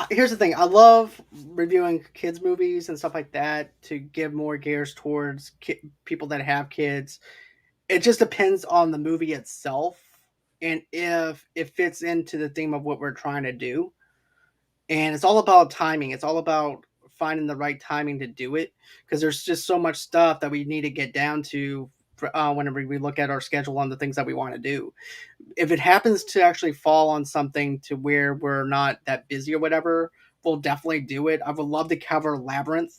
Here's the thing. I love reviewing kids movies and stuff like that to give more gears towards people that have kids. It just depends on the movie itself and if it fits into the theme of what we're trying to do. And it's all about timing. It's all about finding the right timing to do it because there's just so much stuff that we need to get down to whenever we look at our schedule on the things that we want to do. If it happens to actually fall on something to where we're not that busy or whatever, we'll definitely do it. I would love to cover Labyrinth,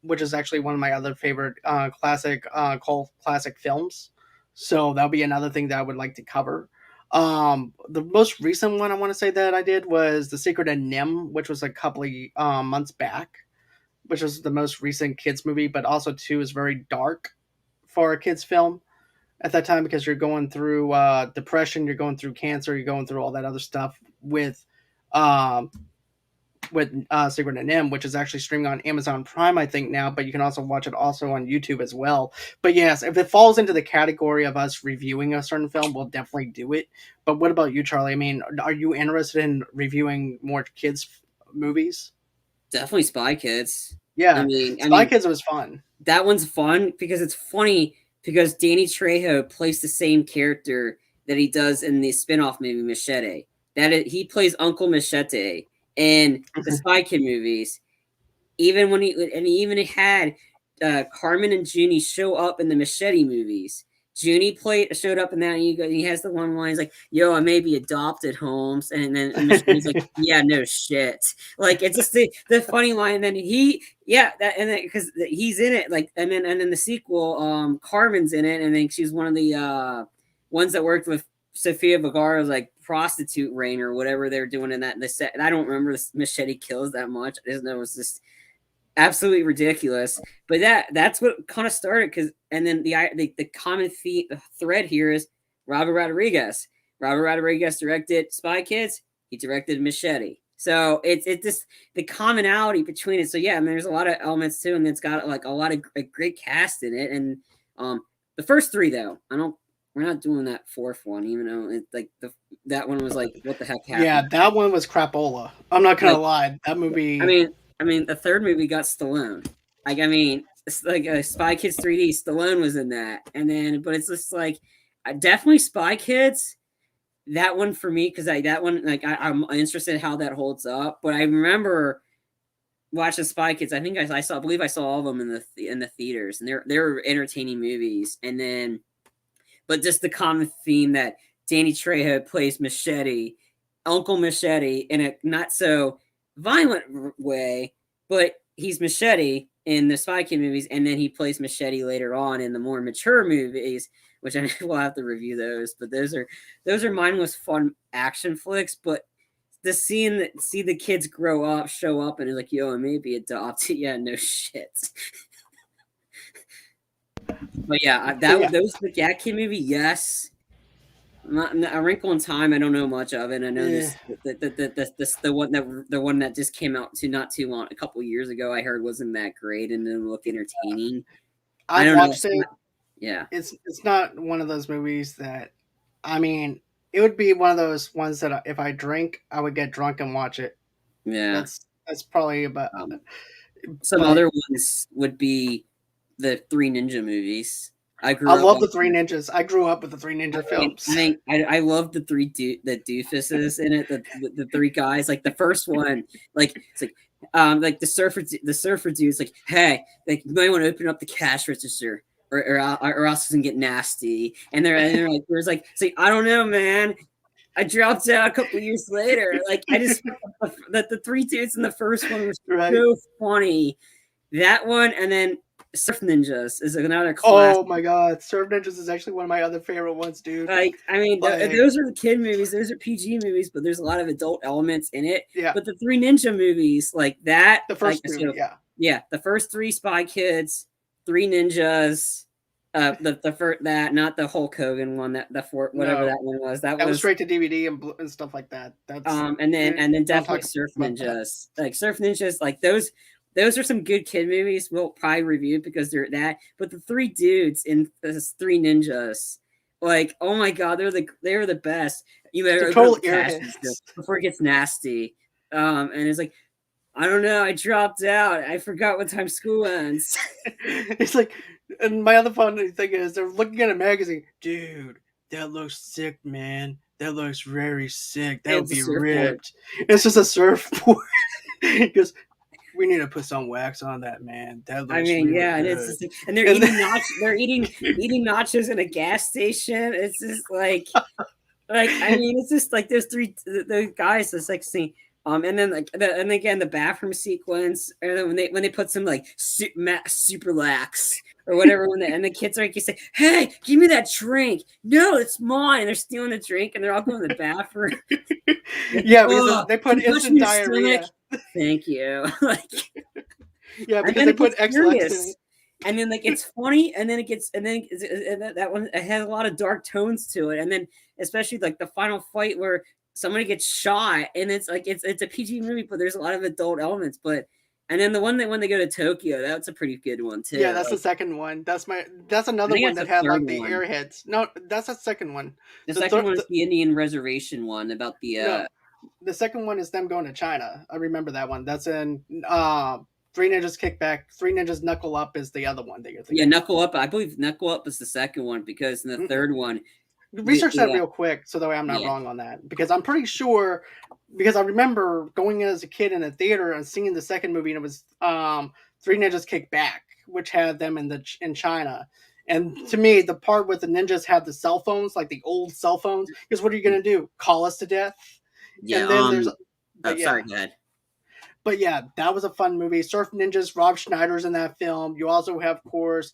which is actually one of my other favorite cult classic films. So that'll be another thing that I would like to cover. The most recent one I want to say that I did was The Secret of Nim, which was a couple of months back, which was the most recent kids movie, but also too is very dark for a kids film at that time because you're going through depression, you're going through cancer, you're going through all that other stuff with um, with Secret and M, which is actually streaming on Amazon Prime, I think now, but you can also watch it also on YouTube as well. But yes, if it falls into the category of us reviewing a certain film, we'll definitely do it. But what about you, Charlie? I mean, are you interested in reviewing more kids movies? Definitely Spy Kids. I Yeah, mean, I Spy mean Kids was fun. that one's fun because it's funny because Danny Trejo plays the same character that he does in the spin-off movie Machete. He plays Uncle Machete in the Spy Kid movies. Even when he even had Carmen and Junie show up in the Machete movies. Junie showed up in that, and he has the one line, he's like, "Yo, I may be adopted, Holmes," and then Machete's like, "Yeah, no shit." Like it's just the funny line. And then because he's in it, like, and then the sequel, Carmen's in it, and then she's one of the ones that worked with Sofia Vergara's like prostitute ring or whatever they're doing in that the set. And I don't remember the Machete kills that much. I just know it was just absolutely ridiculous. But that's what kind of started because, and then the common thread here is Robert Rodriguez. Robert Rodriguez directed Spy Kids. He directed Machete. So it's just the commonality between it. So yeah, I mean, there's a lot of elements too, and it's got like a lot of great cast in it. And the first three though, we're not doing that fourth one, even though it's like that one was like, what the heck happened? Yeah, that one was crapola. I'm not gonna lie, that movie. I mean, the third movie got Stallone. Like, I mean, it's like Spy Kids 3D. Stallone was in that, and then, but it's just like definitely Spy Kids. That one for me because that one, like, I'm interested in how that holds up. But I remember watching Spy Kids. I think I believe I saw all of them in the theaters, and they're entertaining movies. And then, but just the common theme that Danny Trejo plays Machete, Uncle Machete, in a not so violent way, but he's Machete in the Spy Kid movies, and then he plays Machete later on in the more mature movies, which I will have to review those. But those are mindless fun action flicks. But the see the kids grow up, show up, and it's like, yo, I may be adopted. Yeah, no shit. But yeah, that kid movie, yes. A Wrinkle in Time, I don't know much of it. I know the one that just came out not too long, a couple years ago. I heard wasn't that great and didn't look entertaining. I don't watched know. it. Yeah, it's not one of those movies that, I mean, it would be one of those ones that if I drink, I would get drunk and watch it. yeah. That's probably about. Some other ones would be the Three Ninja movies. I love the Three Ninjas. I grew up with the Three Ninja films. I love the the doofuses in it. The three guys. Like the first one, like it's like the surfer dude's like, hey, like you might want to open up the cash register, or else it's gonna get nasty. And they're like, there's like, it's like, I don't know, man. I dropped out a couple years later. Like I just the three dudes in the first one was so funny. That one, and then Surf Ninjas is another classic. Oh my god, Surf Ninjas is actually one of my other favorite ones, dude. Like, I mean, those are the kid movies, those are PG movies, but there's a lot of adult elements in it. Yeah. But the Three Ninja movies, like that, the first like, two, yeah, the first three Spy Kids, Three Ninjas, the first that, not the Hulk Hogan one, that that one was. That was straight to DVD and stuff like that. That's and then definitely Surf Ninjas, like Surf Ninjas, like those. Those are some good kid movies we'll probably review because they're that. But the three dudes in this Three Ninjas, like, oh my god, they're the best. You better total before it gets nasty. And it's like, I don't know, I dropped out. I forgot what time school ends. It's like, and my other funny thing is they're looking at a magazine, dude. That looks sick, man. That looks very sick. That would be ripped. It's just a surfboard. Because we need to put some wax on that, man. That looks really yeah, good. And they're eating nachos. They're eating nachos in a gas station. It's just like I mean, it's just like there's the guys that's like seeing. And then and again the bathroom sequence, and then when they put some like super lax or whatever, and the kids are like, you say, hey, give me that drink. No, it's mine. They're stealing the drink, and they're all going to the bathroom. Yeah, because they put instant diarrhea. Thank you. Like, yeah, because they put X-Lax. And then like it's funny, and then that one, it has a lot of dark tones to it, and then especially like the final fight where somebody gets shot, and it's like it's a PG movie, but there's a lot of adult elements. But and then the one that when they go to Tokyo, that's a pretty good one Yeah, too. that's the Like, second one. That's I another think one that's that the had third like the one. airheads. No, that's the second one. The The second third, one is the Indian reservation one about the no, the second one is them going to China. I remember that one. That's in Three Ninjas Kickback. Three Ninjas Knuckle Up is the other one that you're yeah, thinking of. Knuckle Up. I believe Knuckle Up is the second one because in the Mm-mm. third one, Research that the real quick so that way I'm not yeah wrong on that, because I'm pretty sure, because I remember going as a kid in a theater and seeing the second movie, and it was Three Ninjas Kick Back, which had them in China. And to me, the part where the ninjas had the cell phones, like the old cell phones, because what are you gonna do? Call us to death? yeah. And then Oh, but sorry, yeah, go ahead. that was a fun movie. Surf Ninjas, Rob Schneider's in that film. You also have, of course,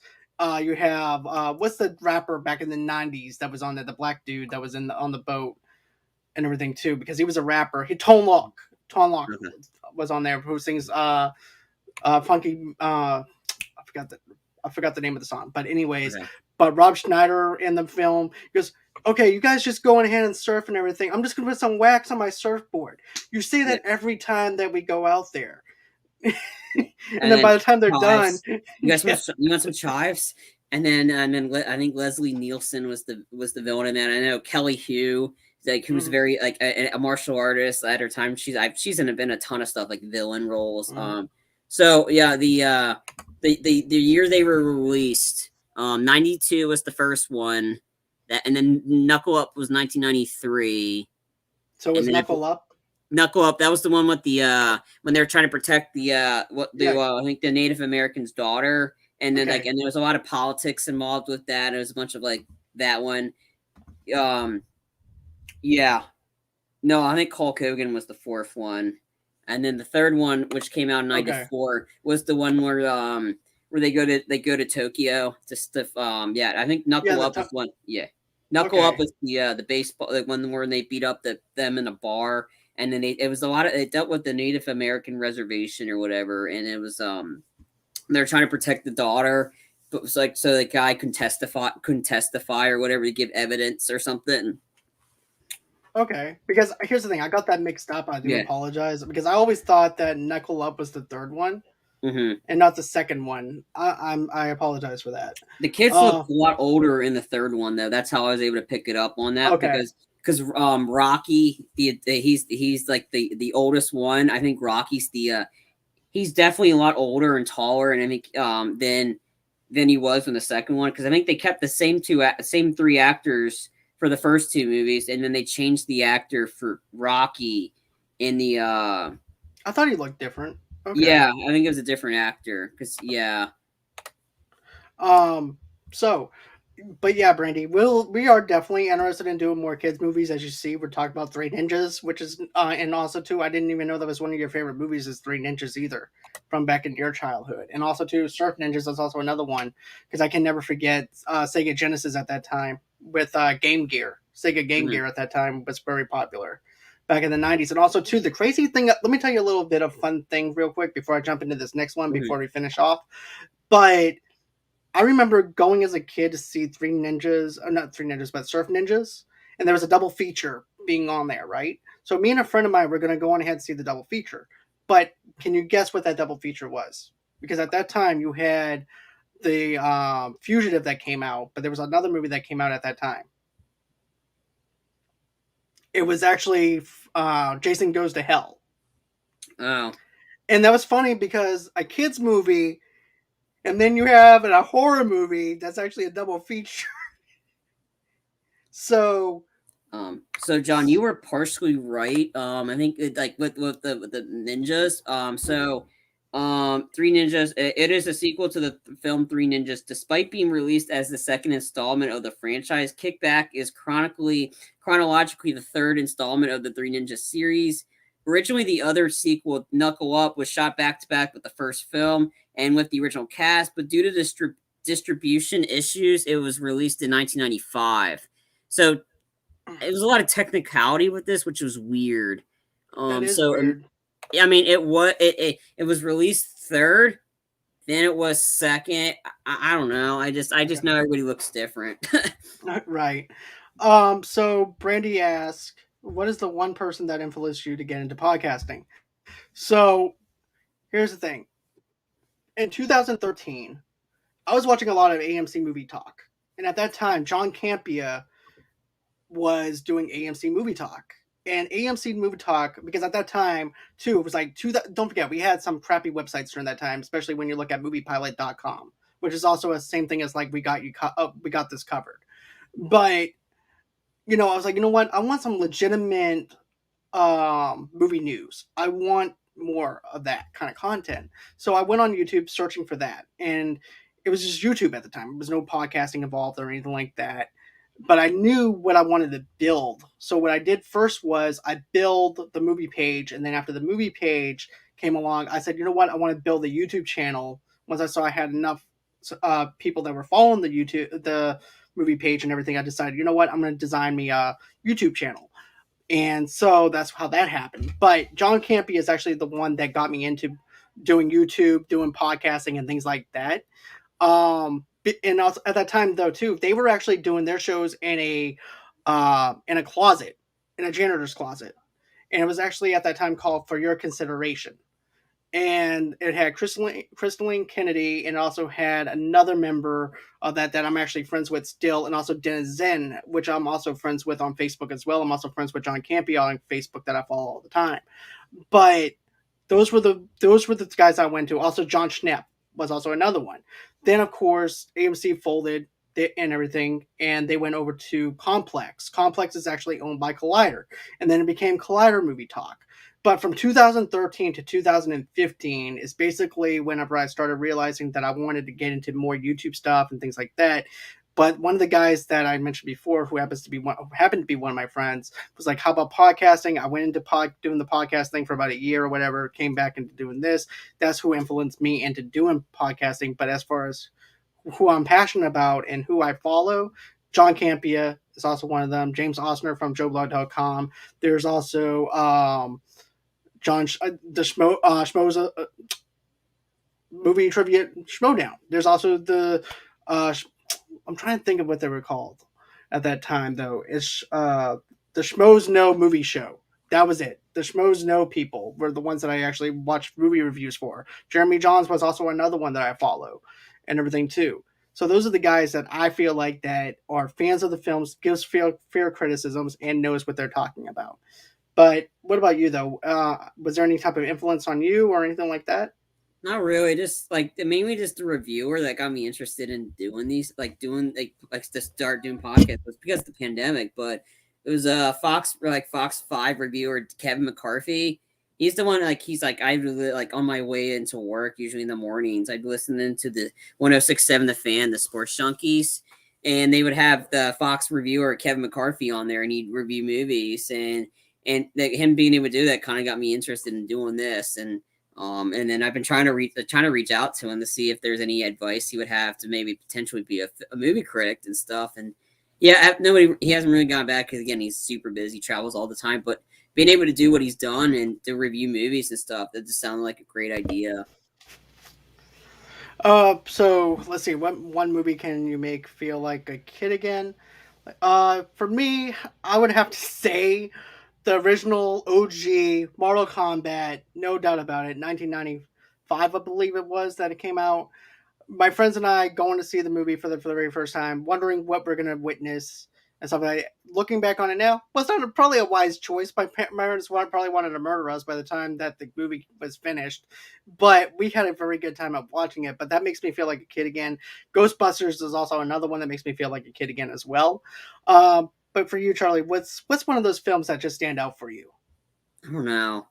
you have what's the rapper back in the '90s that was on there? The black dude that was on the boat and everything too, because he was a rapper. Tone Loc Okay. was on there, who sings funky. Forgot the I forgot the name of the song, but anyways, Okay. but Rob Schneider in the film goes, "Okay, you guys just go ahead and surf and everything. I'm just gonna put some wax on my surfboard." You say Yeah. that every time that we go out there, and And then by then the time they're done, chives. You guys yeah, want you want some chives? And then I think Leslie Nielsen was the villain in that. I know Kelly Hu, like who's mm, very like a martial artist at her time. She's been a ton of stuff like villain roles. mm, So yeah, the year they were released, 92 was the first one. That and then Knuckle Up was 1993, so it and was then Knuckle Up. Knuckle Up. That was the one with the when they were trying to protect the Yeah, I think the Native American's daughter, and then like okay, and there was a lot of politics involved with that. It was a bunch of like that one. Um, yeah, no, I think Hulk Hogan was the fourth one, and then the third one, which came out in okay, '94, was the one where they go to Tokyo to stuff. Yeah, I think yeah, Knuckle Up was one. Yeah, Knuckle Up okay, was the baseball like one where they beat up them in a bar, and then it was a lot of it dealt with the Native American reservation or whatever, and it was they're trying to protect the daughter, but it was like so the guy couldn't testify or whatever to give evidence or something. okay. Because here's the thing, I got that mixed up. I do Yeah. apologize, because I always thought that Knuckle Up was the third one Hmm. and not the second one. I apologize for that. The kids look Uh, a lot older in the third one though. That's how I was able to pick it up on that okay, because Rocky he's like the oldest one. I think Rocky's the he's definitely a lot older and taller, and I think than he was in the second one because I think they kept the same three actors for the first two movies, and then they changed the actor for Rocky in the I thought he looked different. Okay. yeah, I think it was a different actor because yeah. Um. So, but yeah, Brandy, we are definitely interested in doing more kids movies. As you see, we're talking about Three Ninjas, which is and also too, I didn't even know that was one of your favorite movies is Three Ninjas either, from back in your childhood. And also too, Surf Ninjas is also another one, because I can never forget Sega Genesis at that time with Game Gear. Sega Game Mhm, Gear at that time was very popular back in the '90s. And also too, the crazy thing. Let me tell you a little bit of fun thing real quick before I jump into this next one mhm. before we finish off. But I remember going as a kid to see Three Ninjas, not Three Ninjas, but Surf Ninjas, and there was a double feature being on there, right? So me and a friend of mine were going to go on ahead and see the double feature. But can you guess what that double feature was? Because at that time you had the Fugitive that came out, but there was another movie that came out at that time. It was actually Jason Goes to Hell, Oh, and that was funny because a kids movie, and then you have a horror movie that's actually a double feature. So so John, you were partially right. I think like with the ninjas. Three Ninjas. It is a sequel to the film Three Ninjas. Despite being released as the second installment of the franchise, Kickback is chronologically the third installment of the Three Ninjas series. Originally, the other sequel, Knuckle Up, was shot back to back with the first film and with the original cast, but due to distribution issues, it was released in 1995. So it was a lot of technicality with this, which was weird. that is So weird. I mean, it was released third, then it was second. I don't know. I just Okay. know everybody looks different. Right. So Brandy asked, What is the one person that influenced you to get into podcasting? So here's the thing. In 2013, I was watching a lot of AMC Movie Talk. And at that time, John Campia was doing AMC Movie Talk. And AMC Movie Talk, because at that time, too, it was like, don't forget, we had some crappy websites during that time, especially when you look at moviepilot.com, which is also the same thing as like, we got this covered. But, I was like, you know what? I want some legitimate movie news. I want more of that kind of content. So I went on YouTube searching for that. And it was just YouTube at the time. There was no podcasting involved or anything like that. But I knew what I wanted to build. So what I did first was I build the movie page. And then after the movie page came along, I said, you know what? I want to build a YouTube channel. Once I saw I had enough people that were following the movie page and everything, I decided, you know what? I'm going to design me a YouTube channel. And so that's how that happened. But John Campy is actually the one that got me into doing YouTube, doing podcasting, and things like that. And also at that time though too, they were actually doing their shows in a closet, in a janitor's closet, and it was actually at that time called For Your Consideration. And it had Crystalline Kennedy, and it also had another member of that I'm actually friends with still, and also Dennis Zen, which I'm also friends with on Facebook as well. I'm also friends with John Campy on Facebook that I follow all the time. But those were the guys I went to. Also, John Schnepp was also another one. Then, of course, AMC folded and everything, and they went over to Complex. Complex is actually owned by Collider, and then it became Collider Movie Talk. But from 2013 to 2015 is basically whenever I started realizing that I wanted to get into more YouTube stuff and things like that. But one of the guys that I mentioned before, who happened to be one of my friends, was like, "How about podcasting?" I went into doing the podcast thing for about a year or whatever. Came back into doing this. That's who influenced me into doing podcasting. But as far as who I'm passionate about and who I follow, John Campia is also one of them. James Osner from JoeBlog.com. There's also John the Schmoza movie trivia Schmodown. There's also the I'm trying to think of what they were called at that time though. It's the Schmoes Know movie show. That was it. The Schmoes Know people were the ones that I actually watched movie reviews for. Jeremy Johns was also another one that I follow and everything too. So those are the guys that I feel like that are fans of the films, gives fair criticisms, and knows what they're talking about. But what about you though? Was there any type of influence on you or anything like that? Not really. Just like mainly just the reviewer that got me interested in doing these, like to start doing podcasts was because of the pandemic. But it was Fox 5 reviewer Kevin McCarthy. He's the one he's like I really like on my way into work usually in the mornings. I'd listen into the 106.7 The Fan, the Sports Junkies, and they would have the Fox reviewer Kevin McCarthy on there, and he'd review movies him being able to do that kind of got me interested in doing this and then I've been trying to reach out to him to see if there's any advice he would have to maybe potentially be a movie critic and stuff. And yeah, he hasn't really gone back because again he's super busy, travels all the time. But being able to do what he's done and to review movies and stuff, that just sounded like a great idea. So let's see. What one movie can you make feel like a kid again? For me, I would have to say the original OG Mortal Kombat, no doubt about it, 1995, I believe it was that it came out. My friends and I going to see the movie for the very first time, wondering what we're gonna witness and stuff like that. Looking back on it now, was not probably a wise choice. My parents probably wanted to murder us by the time that the movie was finished, but we had a very good time of watching it. But that makes me feel like a kid again. Ghostbusters is also another one that makes me feel like a kid again as well. But for you, Charlie, what's one of those films that just stand out for you? I don't know.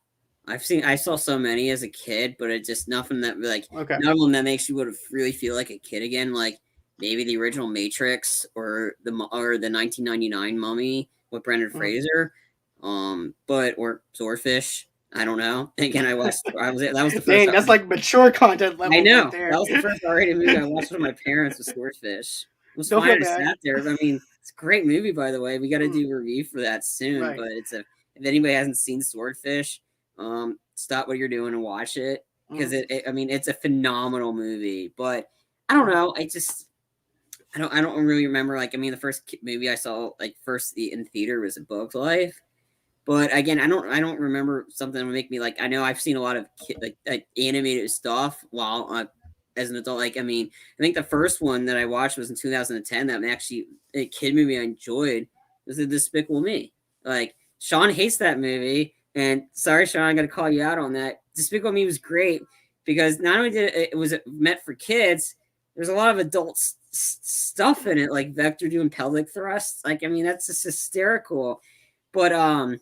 I saw so many as a kid, but it just nothing that Okay. none of them that makes you would really feel like a kid again. Like maybe the original Matrix or the 1999 Mummy with Brendan Fraser, or Swordfish. I don't know. Again, that was the first Dang, time. that's like mature content level I know right there. that was the first R-rated movie I watched with my parents with Swordfish. It was Don't fine. feel I bad. sat there. I mean, it's a great movie, by the way. We got to do a review for that soon. Right. But if anybody hasn't seen Swordfish, stop what you're doing and watch it because I mean, it's a phenomenal movie. But I don't know. I don't really remember. Like, I mean, the first movie I saw first in theater was A Bug's Life. But again, I don't remember something that would make me like. I know I've seen a lot of like animated stuff while as an adult. Like I mean, I think the first one that I watched was in 2010. That actually a kid movie I enjoyed was the Despicable Me. Like Sean hates that movie, and sorry, Sean, I got to call you out on that. Despicable Me was great because not only did it was meant for kids, there's a lot of adult stuff in it, like Vector doing pelvic thrusts. Like I mean, that's just hysterical. But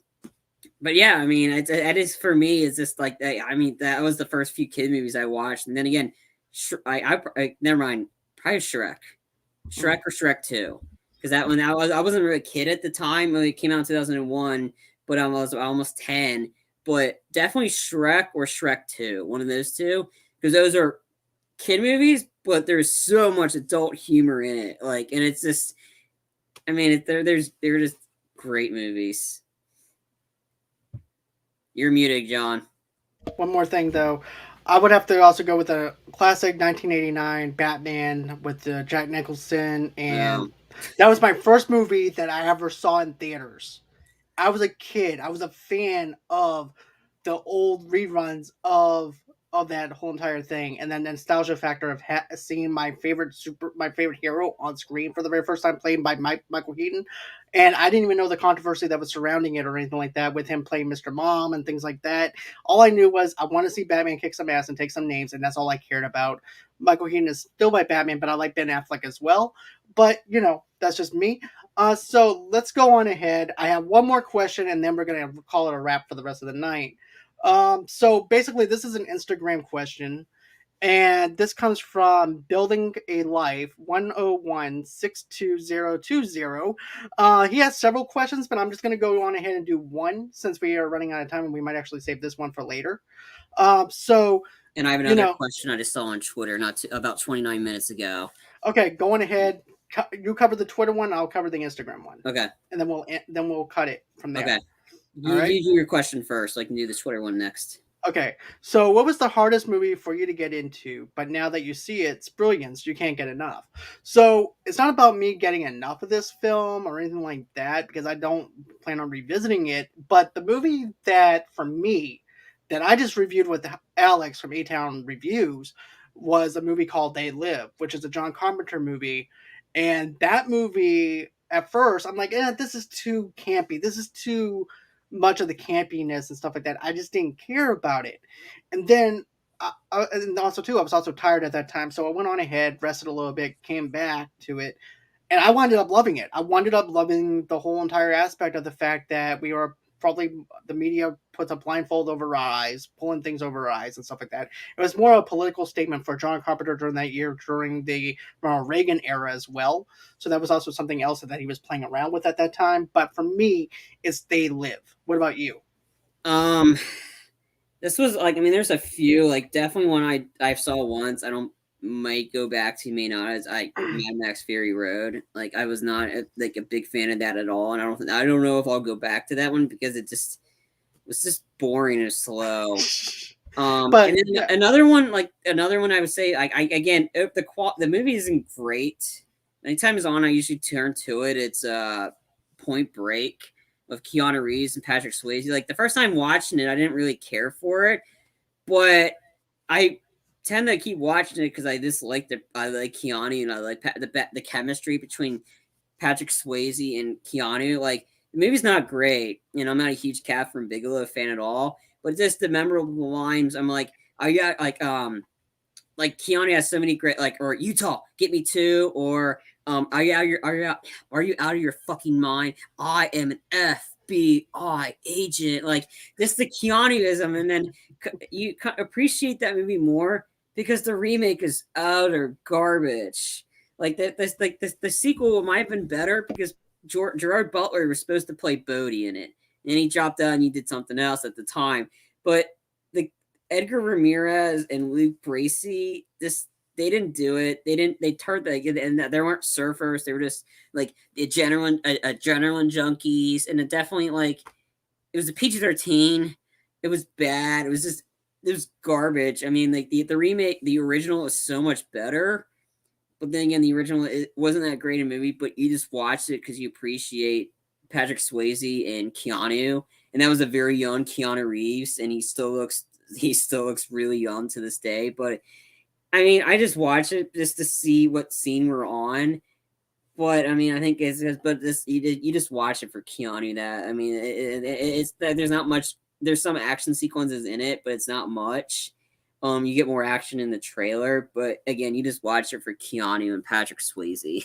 but yeah, I mean, it is for me. It's just like I mean, that was the first few kid movies I watched, and then again, never mind, probably Shrek or Shrek Two, because that one I wasn't really a kid at the time when it came out in 2001, but I was almost 10. But definitely Shrek or Shrek Two, one of those two, because those are kid movies, but there's so much adult humor in it. Like, and it's just, I mean, they're just great movies. You're muted, John. One more thing though, I would have to also go with a classic 1989 Batman with Jack Nicholson, and Um, that was my first movie that I ever saw in theaters. I was a kid. I was a fan of the old reruns of that whole entire thing, and then the nostalgia factor of seeing my favorite hero on screen for the very first time, played by Michael Keaton, and I didn't even know the controversy that was surrounding it or anything like that, with him playing Mr. Mom and things like that. All I knew was I want to see Batman kick some ass and take some names, and that's all I cared about. Michael Keaton is still my Batman, but I like Ben Affleck as well. But that's just me. So let's go on ahead. I have one more question, and then we're gonna call it a wrap for the rest of the night. So basically, this is an Instagram question, and this comes from Building a Life 101 62020. He has several questions, but I'm just gonna go on ahead and do one since we are running out of time, and we might actually save this one for later. So and I have you another know, question I just saw on Twitter about 29 minutes ago. okay, go on ahead. You cover the Twitter one, I'll cover the Instagram one, Okay, and then we'll cut it from there. okay. All You right. do your question first. So I can do the Twitter one next. Okay, so what was the hardest movie for you to get into, but now that you see its brilliance, you can't get enough? So it's not about me getting enough of this film or anything like that, because I don't plan on revisiting it. But the movie that, for me, that I just reviewed with Alex from A Town Reviews was a movie called They Live, which is a John Carpenter movie. And that movie, at first, I'm like, this is too campy. This is too much of the campiness and stuff like that. I just didn't care about it. And then, and also too, I was also tired at that time, so I went on ahead, rested a little bit, came back to it, and I wound up loving it. I wound up loving the whole entire aspect of the fact that we are probably the media puts a blindfold over our eyes, pulling things over our eyes and stuff like that. It was more a political statement for John Carpenter during that year, during the Reagan era as well. So that was also something else that he was playing around with at that time. But for me, it's They Live. What about you? Um, this was like I mean, there's a few like definitely one I saw once. I don't might go back to may not as I Mad Max Fury Road. Like I was not like a big fan of that at all, and I don't know if I'll go back to that one because it just was just boring and slow. And But then yeah, another one I would say, I again, if the movie isn't great. Anytime it's on, I usually turn to it. It's Point Break with Keanu Reeves and Patrick Swayze. Like the first time watching it, I didn't really care for it, but I tend to keep watching it because I like Keanu and I like the chemistry between Patrick Swayze and Keanu. Like the movie's not great, and I'm not a huge Catherine Bigelow fan at all. But just the memorable lines, I'm like, I got like Keanu has so many great or Utah, get me two, or are you out of your fucking mind? I am an FBI agent. Like this, the Keanuism, and then you appreciate that movie more because the remake is utter garbage. Like the sequel might have been better because Gerard Butler was supposed to play Bodhi in it, and he dropped out and he did something else at the time. But the Edgar Ramirez and Luke Bracey, they didn't do it. They turned and they weren't surfers. They were just like adrenaline junkies, and it definitely it was a PG-13. It was bad. It was garbage. I mean, like the remake, the original is so much better. But then again, the original it wasn't that great a movie. But you just watched it because you appreciate Patrick Swayze and Keanu, and that was a very young Keanu Reeves, and he still looks really young to this day. But I mean, I just watch it just to see what scene we're on. But I mean, I think but this you just watch it for Keanu. That I mean, it's that there's not much. There's some action sequences in it, but it's not much. You get more action in the trailer, but again, you just watch it for Keanu and Patrick Swayze.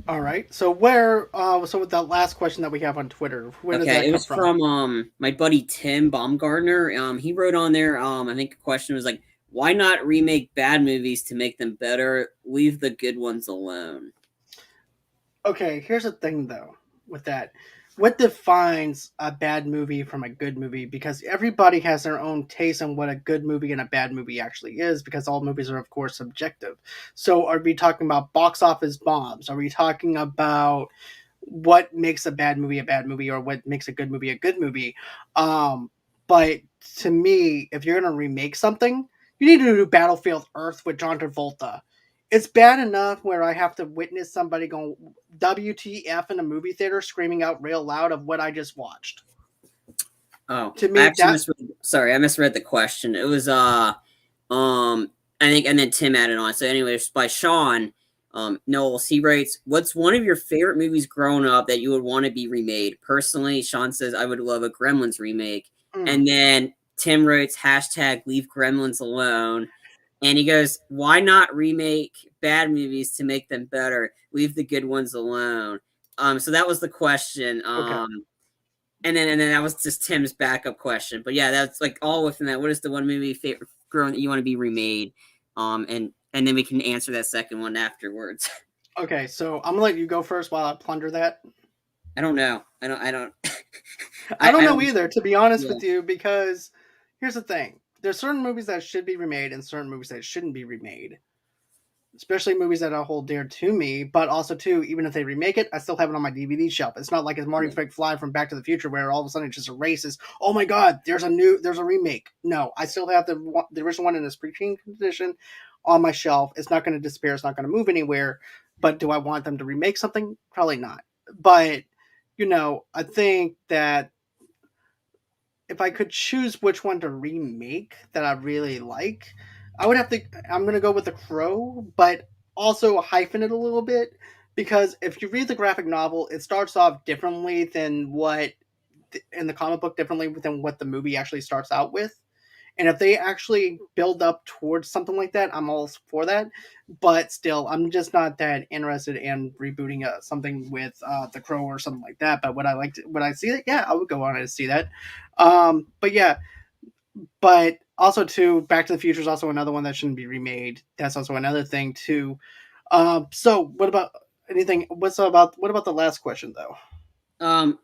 All right. So where? So with that last question that we have on Twitter, where does Okay, that it come was from? from my buddy Tim Baumgartner. He wrote on there. I think the question was like, why not remake bad movies to make them better? Leave the good ones alone. Okay, here's the thing though with that. What defines a bad movie from a good movie? Because everybody has their own taste on what a good movie and a bad movie actually is, because all movies are, of course, subjective. So, are we talking about box office bombs? Are we talking about what makes a bad movie, or what makes a good movie a good movie? Um, but to me, if you're going to remake something, you need to do Battlefield Earth with John Travolta. It's bad enough where I have to witness somebody going WTF in a movie theater screaming out real loud of what I just watched. Oh, To I me, actually that misread. Sorry, I misread the question. It was I think, and then Tim added on. So, anyways, by Sean Knowles, he writes, "What's one of your favorite movies growing up that you would want to be remade?" Personally, Sean says, "I would love a Gremlins remake." mm, And then Tim writes, hashtag leave Gremlins alone. And he goes, "Why not remake bad movies to make them better? Leave the good ones alone." So that was the question. okay. And then that was just Tim's backup question. But yeah, that's like all within that. What is the one movie favorite growing that you want to be remade? And then we can answer that second one afterwards. Okay, so I'm gonna let you go first while I plunder that. I don't know. I don't. I don't I know don't. either, to be honest Yeah. with you, because here's the thing: there's certain movies that should be remade and certain movies that shouldn't be remade. Especially movies that I hold dear to me, but also too, even if they remake it, I still have it on my DVD shelf. It's not like it's Marty Yeah. McFly from Back to the Future, where all of a sudden it just erases. Oh my God, there's a remake. No, I still have the original one in its pre-teen condition on my shelf. It's not going to disappear. It's not going to move anywhere. But do I want them to remake something? Probably not. But I think that if I could choose which one to remake that I really like, I would have to. I'm gonna go with The Crow, but also hyphen it a little bit, because if you read the graphic novel, it starts off differently than what in the comic book, differently than what the movie actually starts out with. And if they actually build up towards something like that, I'm all for that. But still, I'm just not that interested in rebooting something with The Crow or something like that. But would I see it? Yeah, I would go on and see that. But yeah, but also too, Back to the Future is also another one that shouldn't be remade. That's also another thing too. So what about anything? What about the last question though? Um.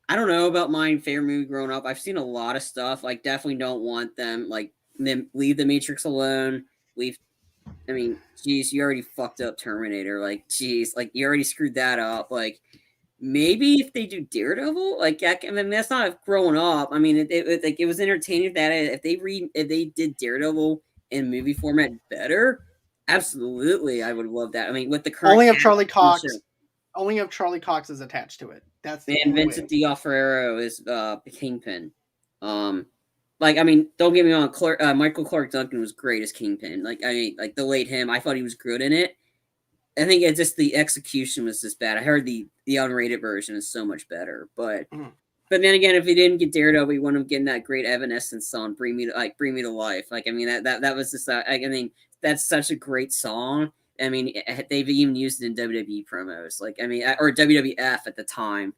I don't know about my favorite movie growing up. I've seen a lot of stuff. Like, definitely don't want them. Like, them leave the Matrix alone. Leave. I mean, geez, you already fucked up Terminator. Like, geez, like you already screwed that up. Like, maybe if they do Daredevil, like I mean, that's not growing up. I mean, like it was entertaining that if they did Daredevil in movie format better, absolutely, I would love that. I mean, with the current Only if cast Charlie on the show, Cox, only if Charlie Cox is attached to it. That's the and only Vincent way. D'Onofrio is Kingpin. Um, like I mean, don't get me wrong, Michael Clark Duncan was great as Kingpin. Like I mean, like the late him, I thought he was good in it. I think it's just the execution was just bad. I heard the unrated version is so much better, Mhm. but then again, if we didn't get Daredevil, we wouldn't have getting that great Evanescence song, Bring Me to Life." Like I mean that was just I mean that's such a great song. I mean they've even used it in WWE promos, like I mean or WWF at the time.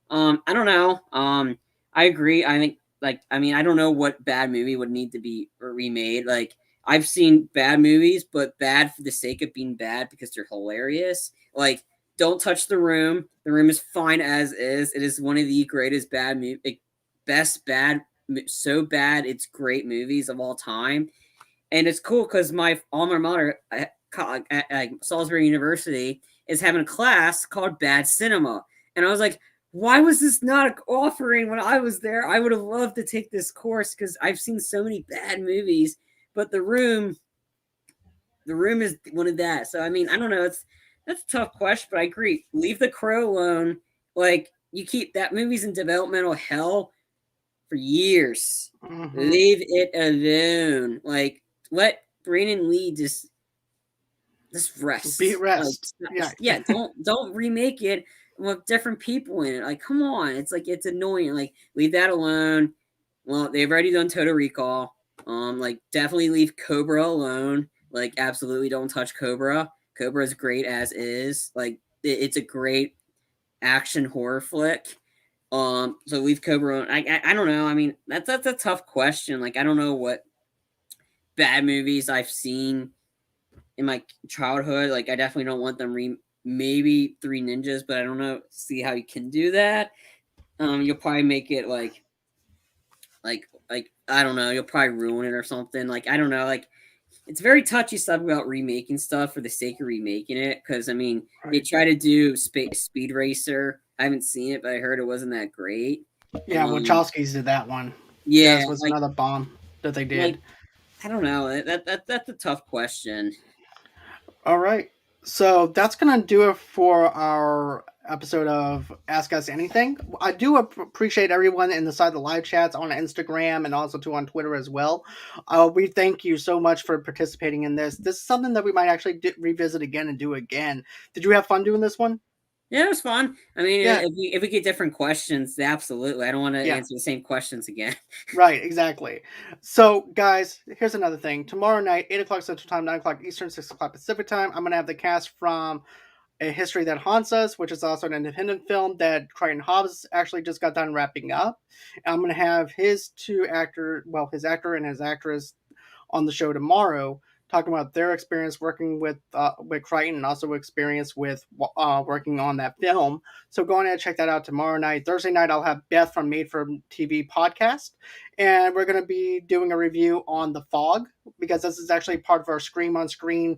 I don't know. I agree. I think like I mean I don't know what bad movie would need to be remade. Like I've seen bad movies, but bad for the sake of being bad because they're hilarious. Like Don't Touch the Room. The Room is fine as is. It is one of the greatest bad movie, best bad, so bad it's great movies of all time. And it's cool because my alma mater at Salisbury University is having a class called Bad Cinema, and I was like, why was this not offering when I was there? I would have loved to take this course because I've seen so many bad movies, but the room is one of that. So I mean, I don't know. That's a tough question, but I agree. Leave The Crow alone. Like you keep that movie's in developmental hell for years. Hmm. Leave it alone. Like, let Brandon Lee just Beat rest. Like, rest. Yeah. yeah, don't remake it with different people in it. Like, come on, it's like it's annoying. Like, leave that alone. Well, they've already done Total Recall. Like, definitely leave Cobra alone. Like, absolutely don't touch Cobra. Cobra is great as is. Like, it's a great action horror flick. So leave Cobra alone. I don't know. I mean, that's a tough question. Like, I don't know what bad movies I've seen in my childhood. Like, I definitely don't want them maybe Three Ninjas, but I don't know. See how you can do that. You'll probably make it like I don't know. You'll probably ruin it or something. Like, I don't know. Like, it's very touchy stuff about remaking stuff for the sake of remaking it. Because I mean, they Right. try to do Speed Racer. I haven't seen it, but I heard it wasn't that great. Yeah, Um, Wachowskis did that one. yeah, That was like another bomb that they like did. I don't know. That's a tough question. All right. So that's going to do it for our episode of Ask Us Anything. I do appreciate everyone inside the live chats on Instagram and also too on Twitter as well. We thank you so much for participating in this. This is something that we might actually revisit again and do again. Did you have fun doing this one? Yeah, it was fun. I mean, Yeah. if we get different questions, absolutely. I don't want to Yeah. answer the same questions again. Right, exactly. So, guys, here's another thing. Tomorrow night, 8 o'clock Central Time, 9 o'clock Eastern, 6 o'clock Pacific Time, I'm going to have the cast from A History That Haunts Us, which is also an independent film that Crichton Hobbs actually just got done wrapping up. And I'm going to have his actor and his actress on the show tomorrow, talking about their experience working with Crichton and also experience with working on that film. So go on and check that out tomorrow night. Thursday night, I'll have Beth from Made for TV podcast, and we're going to be doing a review on The Fog because this is actually part of our Scream on Screen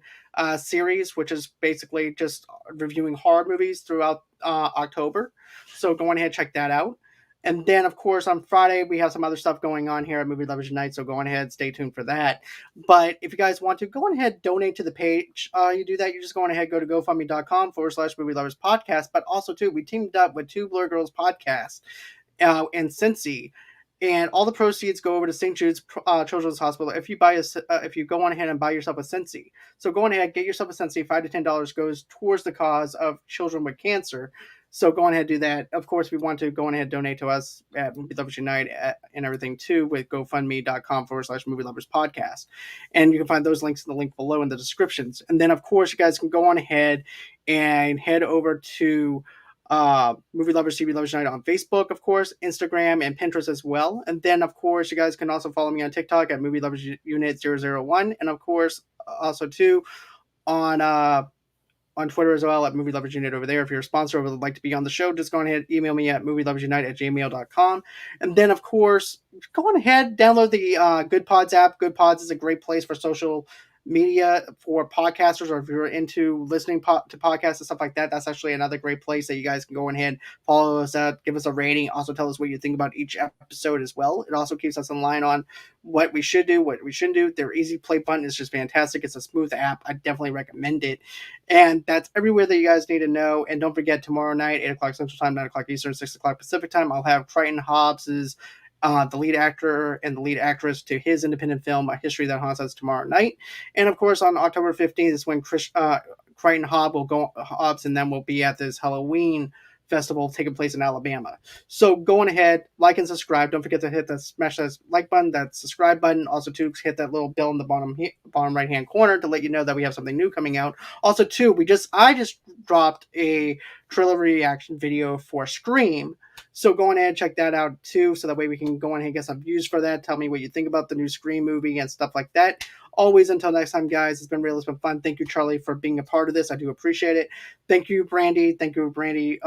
series, which is basically just reviewing horror movies throughout October. So go on ahead and check that out. And then, of course, on Friday, we have some other stuff going on here at Movie Lovers Unite, so go on ahead, stay tuned for that. But if you guys want to, go on ahead, donate to the page. You do that, you just go on ahead, go to GoFundMe.com/Movie Lovers Podcast. But also, too, we teamed up with Two Blur Girls Podcast in Cincy. And all the proceeds go over to St Jude's Children's Hospital. If you go on ahead and buy yourself a Cincy, so go on ahead, get yourself a Cincy. $5 to $10 goes towards the cause of children with cancer. So go on ahead, do that. Of course, we want to go on ahead, donate to us at Movie Lovers Unite and everything too with GoFundMe.com/Movie Lovers Podcast. And you can find those links in the link below in the descriptions. And then, of course, you guys can go on ahead and head over to Movie Lovers TV Lovers Night on Facebook, of course, Instagram, and Pinterest as well. And then, of course, you guys can also follow me on TikTok at Movie Lovers Unit 001, and of course, also too on Twitter as well at Movie Lovers Unit over there. If you're a sponsor or would like to be on the show, just go on ahead, email me at movieloversunite@gmail.com. And then, of course, go on ahead, download the Good Pods app. Good Pods is a great place for social media for podcasters, or if you're into listening to podcasts and stuff like that, that's actually another great place that you guys can go ahead, follow us at, give us a rating, also tell us what you think about each episode as well. It also keeps us in line on what we should do, what we shouldn't do. Their easy play button is just fantastic. It's a smooth app. I definitely recommend it. And that's everywhere that you guys need to know. And don't forget, tomorrow night, 8 o'clock Central Time, 9 o'clock Eastern, 6 o'clock Pacific Time, I'll have Crichton Hobbs's the lead actor and the lead actress to his independent film, A History That Haunts Us, tomorrow night. And of course, on October 15th is when Crichton Hobbs and then will be at this Halloween festival taking place in Alabama. So go on ahead, like and subscribe. Don't forget to smash that like button, that subscribe button. Also, to hit that little bell in the bottom right hand corner to let you know that we have something new coming out. Also, too, I just dropped a trailer reaction video for Scream. So go on ahead and check that out too, so that way we can go on ahead and get some views for that. Tell me what you think about the new Scream movie and stuff like that. Always, until next time, guys, it's been real, it's been fun. Thank you, Charlie, for being a part of this. I do appreciate it. Thank you, Brandy. Thank you, Brandy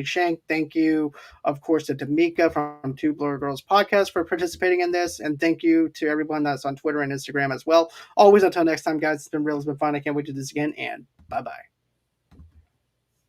Shank. Thank you, of course, to Tamika from Two Blur Girls Podcast for participating in this. And thank you to everyone that's on Twitter and Instagram as well. Always, until next time, guys, it's been real, it's been fun. I can't wait to do this again, and bye-bye.